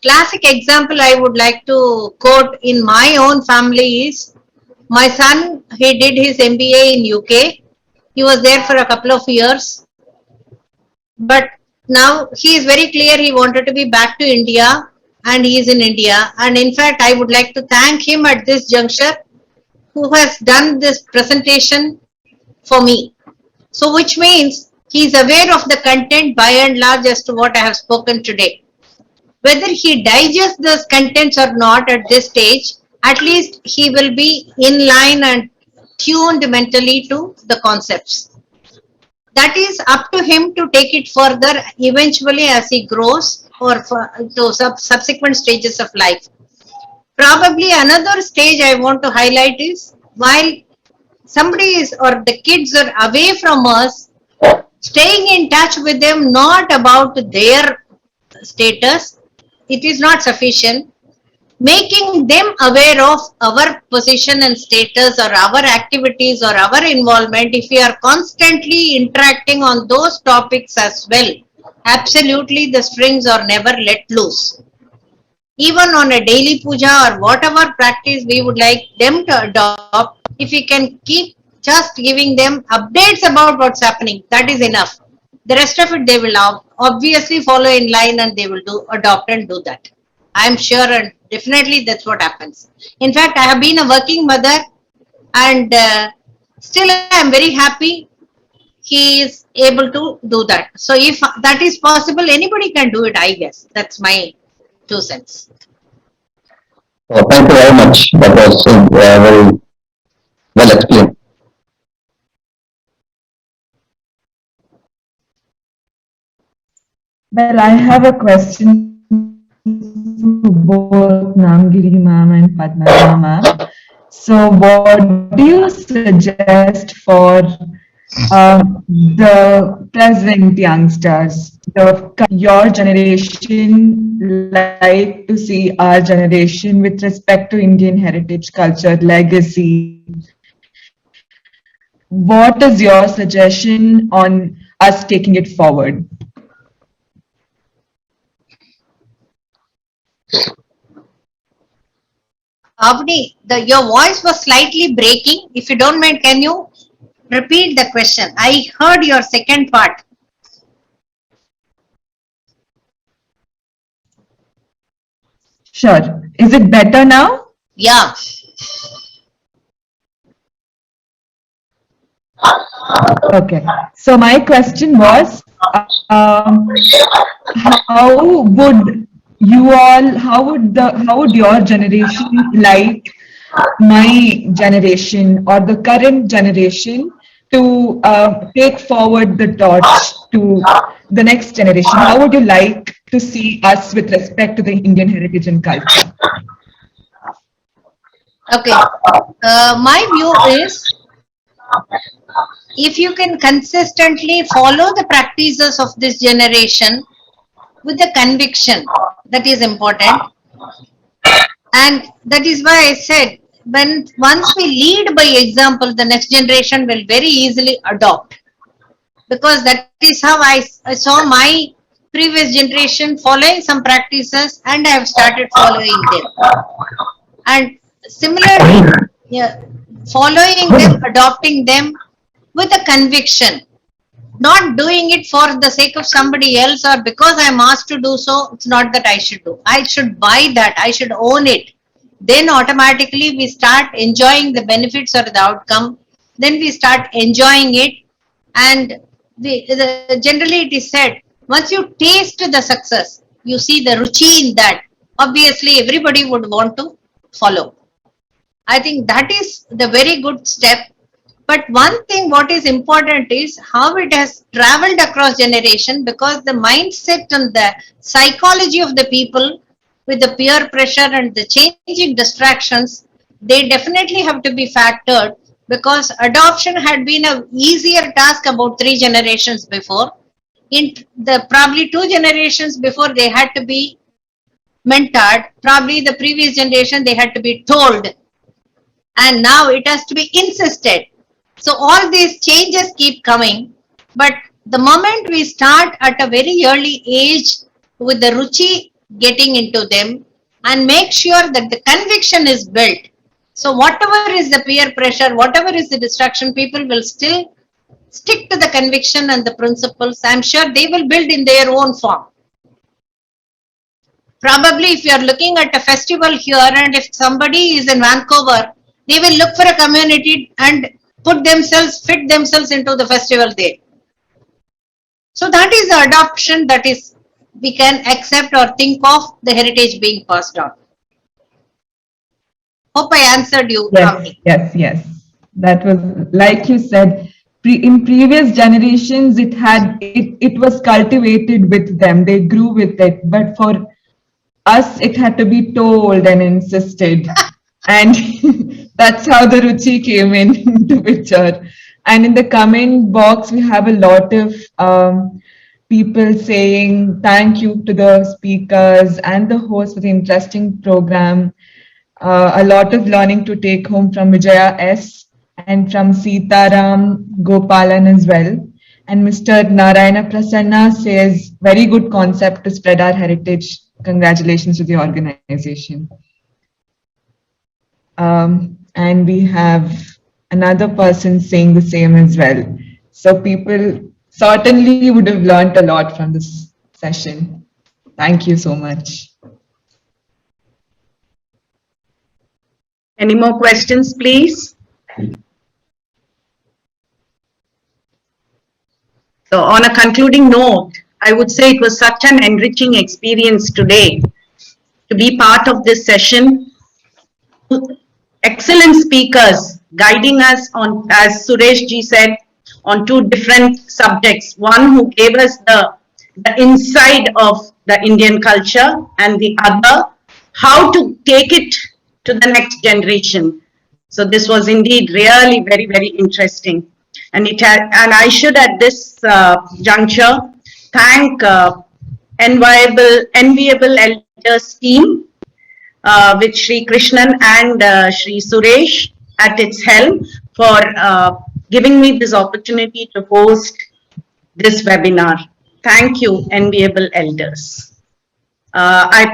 Speaker 3: Classic example I would like to quote in my own family is my son. He did his MBA in UK. He was there for a couple of years, but now he is very clear he wanted to be back to India, and he is in India. And in fact, I would like to thank him at this juncture who has done this presentation for me. So which means he is aware of the content by and large as to what I have spoken today. Whether he digests those contents or not at this stage, at least he will be in line and tuned mentally to the concepts. That is up to him to take it further eventually as he grows or to subsequent stages of life. Probably another stage I want to highlight is while somebody is or the kids are away from us, staying in touch with them not about their status, it is not sufficient. Making them aware of our position and status or our activities or our involvement, if we are constantly interacting on those topics as well, absolutely the strings are never let loose. Even on a daily puja or whatever practice we would like them to adopt, if we can keep just giving them updates about what's happening, that is enough. The rest of it they will obviously follow in line and they will adopt and do that. I'm sure, and definitely that's what happens. In fact, I have been a working mother, and still I'm very happy he is able to do that. So if that is possible, anybody can do it, I guess. That's my 2 cents.
Speaker 5: Thank you very much. That was very well explained.
Speaker 1: Well, I have a question for both Namgiri ma'am and Padmaja ma'am. So, what do you suggest for the present youngsters, your generation, like to see our generation with respect to Indian heritage, culture, legacy? What is your suggestion on us taking it forward?
Speaker 3: Avni, your voice was slightly breaking. If you don't mind, can you repeat the question? I heard your second part.
Speaker 1: Sure. Is it better now?
Speaker 3: Yeah.
Speaker 1: Okay. So my question was, how would you all, how would your generation like my generation or the current generation to take forward the torch to the next generation? How would you like to see us with respect to the Indian heritage and culture?
Speaker 3: Okay. My view is, if you can consistently follow the practices of this generation with the conviction, that is important. And that is why I said, once we lead by example, the next generation will very easily adopt. Because that is how I saw my previous generation following some practices, and I have started following them. And similarly, following them, adopting them with a conviction, not doing it for the sake of somebody else or because I'm asked to do so. It's not that I should do. I should buy that. I should own it. Then automatically we start enjoying the benefits or the outcome. Then we start enjoying it. And generally it is said, once you taste the success, you see the ruchi in that, obviously everybody would want to follow. I think that is the very good step. But one thing what is important is how it has traveled across generation, because the mindset and the psychology of the people with the peer pressure and the changing distractions, they definitely have to be factored, because adoption had been a easier task about 3 generations before. In the probably 2 generations before, they had to be mentored. Probably the previous generation, they had to be told, and now it has to be insisted. So all these changes keep coming, but the moment we start at a very early age with the ruchi getting into them and make sure that the conviction is built. So whatever is the peer pressure, whatever is the distraction, people will still stick to the conviction and the principles. I'm sure they will build in their own form. Probably if you are looking at a festival here, and if somebody is in Vancouver, they will look for a community and fit themselves into the festival there. So that is the adoption that is we can accept or think of the heritage being passed on. Hope I answered you,
Speaker 1: Yes,
Speaker 3: Ramni.
Speaker 1: yes. That was, like you said, in previous generations, it was cultivated with them. They grew with it. But for us, it had to be told and insisted. And that's how the ruchi came into picture. And in the comment box, we have a lot of people saying thank you to the speakers and the host for the interesting program. A lot of learning to take home from Vijaya S. and from Sitaram Gopalan as well. And Mr. Narayana Prasanna says, very good concept to spread our heritage. Congratulations to the organization. And we have another person saying the same as well. So people certainly would have learned a lot from this session. Thank you so much.
Speaker 2: Any more questions, please? So on a concluding note, I would say it was such an enriching experience today to be part of this session. Excellent speakers guiding us on, as Suresh ji said, on 2 different subjects. One who gave us the inside of the Indian culture, and the other, how to take it to the next generation. So this was indeed really very, very interesting. And I should at this juncture thank Enviable Elders team with Sri Krishnan and Sri Suresh at its helm for giving me this opportunity to host this webinar. Thank you, Enviable Elders. I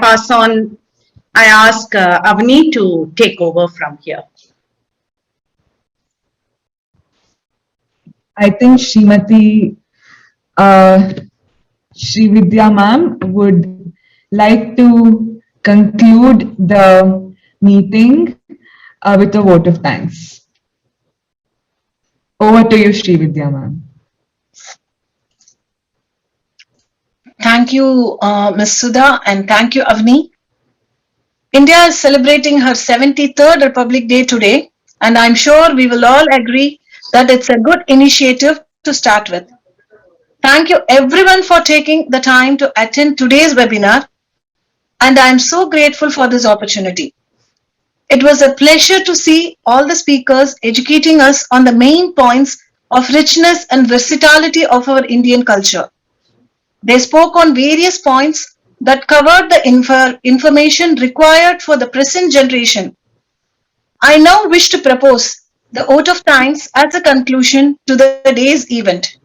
Speaker 2: ask Avni to take over from here.
Speaker 1: I think Srimati Sri Vidya ma'am would like to conclude the meeting with a vote of thanks. Over to you, Sri Vidya ma'am.
Speaker 6: Thank you, Ms. Sudha, and thank you, Avni. India is celebrating her 73rd Republic Day today, and I'm sure we will all agree that it's a good initiative to start with. Thank you everyone for taking the time to attend today's webinar, and I'm so grateful for this opportunity. It was a pleasure to see all the speakers educating us on the main points of richness and versatility of our Indian culture. They spoke on various points that covered the information required for the present generation. I now wish to propose the vote of thanks as a conclusion to the day's event.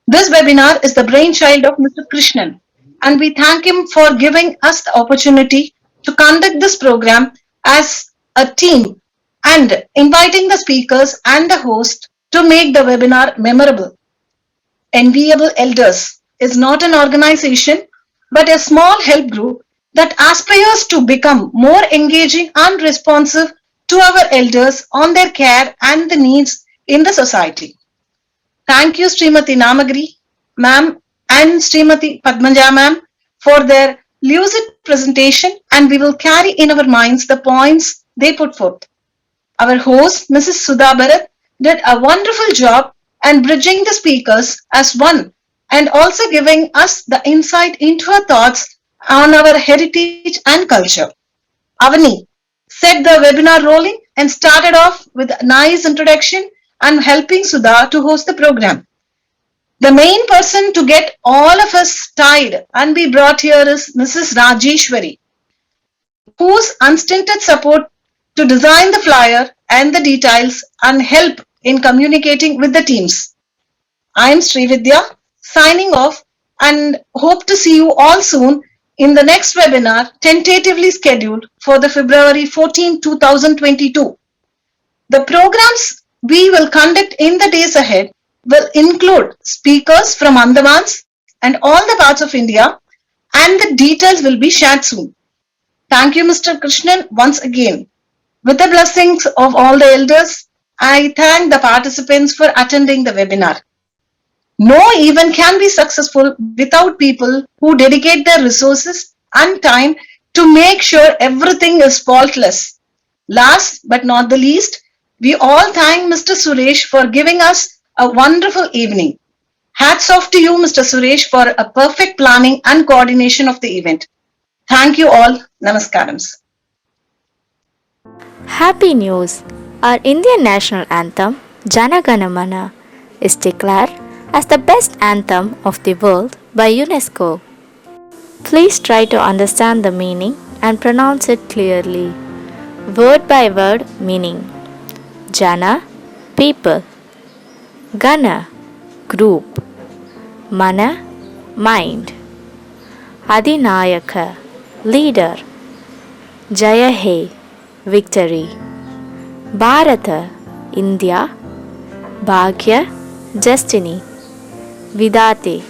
Speaker 6: This webinar is the brainchild of Mr. Krishnan, and we thank him for giving us the opportunity to conduct this program as a team and inviting the speakers and the host to make the webinar memorable. Enviable Elders is not an organization but a small help group that aspires to become more engaging and responsive to our elders on their care and the needs in the society. Thank you, Srimati Namagiri ma'am and Srimati Padmaja ma'am for their lucid presentation, and we will carry in our minds the points they put forth. Our host, Mrs. Sudha Bharat, did a wonderful job and bridging the speakers as one and also giving us the insight into her thoughts on our heritage and culture. Avani set the webinar rolling and started off with a nice introduction and helping Sudha to host the program. The main person to get all of us tied and be brought here is Mrs. Rajeshwari, whose unstinted support to design the flyer and the details and help in communicating with the teams. I am Srividya signing off and hope to see you all soon in the next webinar tentatively scheduled for the February 14, 2022. The programs we will conduct in the days ahead will include speakers from Andamans and all the parts of India, and the details will be shared soon. Thank you, Mr. Krishnan, once again. With the blessings of all the elders, I thank the participants for attending the webinar. No event can be successful without people who dedicate their resources and time to make sure everything is faultless. Last but not the least, we all thank Mr. Suresh for giving us a wonderful evening. Hats off to you, Mr. Suresh, for a perfect planning and coordination of the event. Thank you all. Namaskarams.
Speaker 7: Happy news! Our Indian national anthem, Jana Ganamana, is declared as the best anthem of the world by UNESCO. Please try to understand the meaning and pronounce it clearly. Word by word meaning. Jana, people. Gana, group. Mana, mind. Adinayaka, leader. Jaya He, victory. Bharata, India. Bhagya, destiny. Vidate,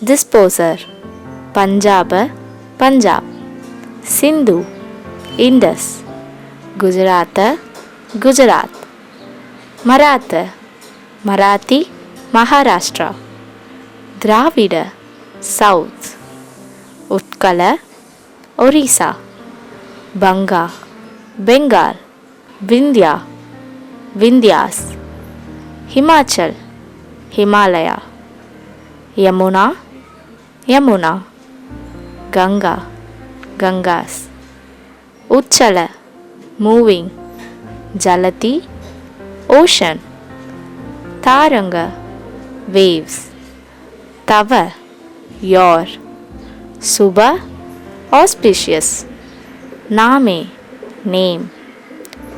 Speaker 7: disposer. Punjaba, Punjab. Sindhu, Indus. Gujarata, Gujarat. Maratha, Marathi, Maharashtra. Dravida, South. Utkala, Orissa. Banga, Bengal. Vindhya, Vindhyas. Himachal, Himalaya. Yamuna, Yamuna. Ganga, Gangas. Uchala, moving. Jalati, ocean. Taranga, waves. Tava, your. Subha, auspicious. Name, name.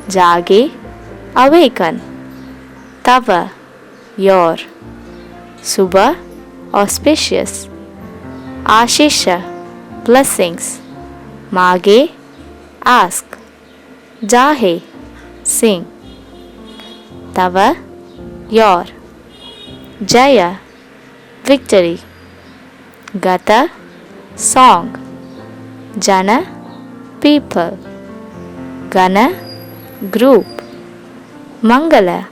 Speaker 7: Jage, awaken. Tava, your. Subha, auspicious. Ashisha, blessings. Mage, ask. Jahe, sing. Tava, your. Jaya, victory. Gata, song. Jana, people. Gana, group. Mangala,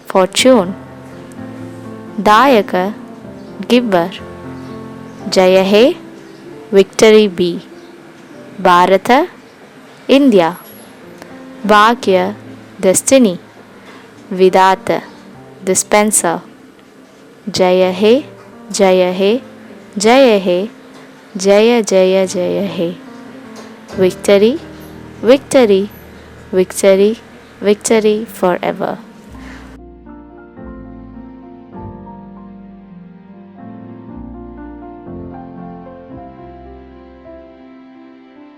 Speaker 7: fortune. Dayaka, giver. Jaya He, victory be. Bharata, India. Bhagya, destiny. Vidata, dispenser. Jaya He, Jaya He, Jaya He, Jaya Jaya Jaya He. Victory, victory, victory, victory forever.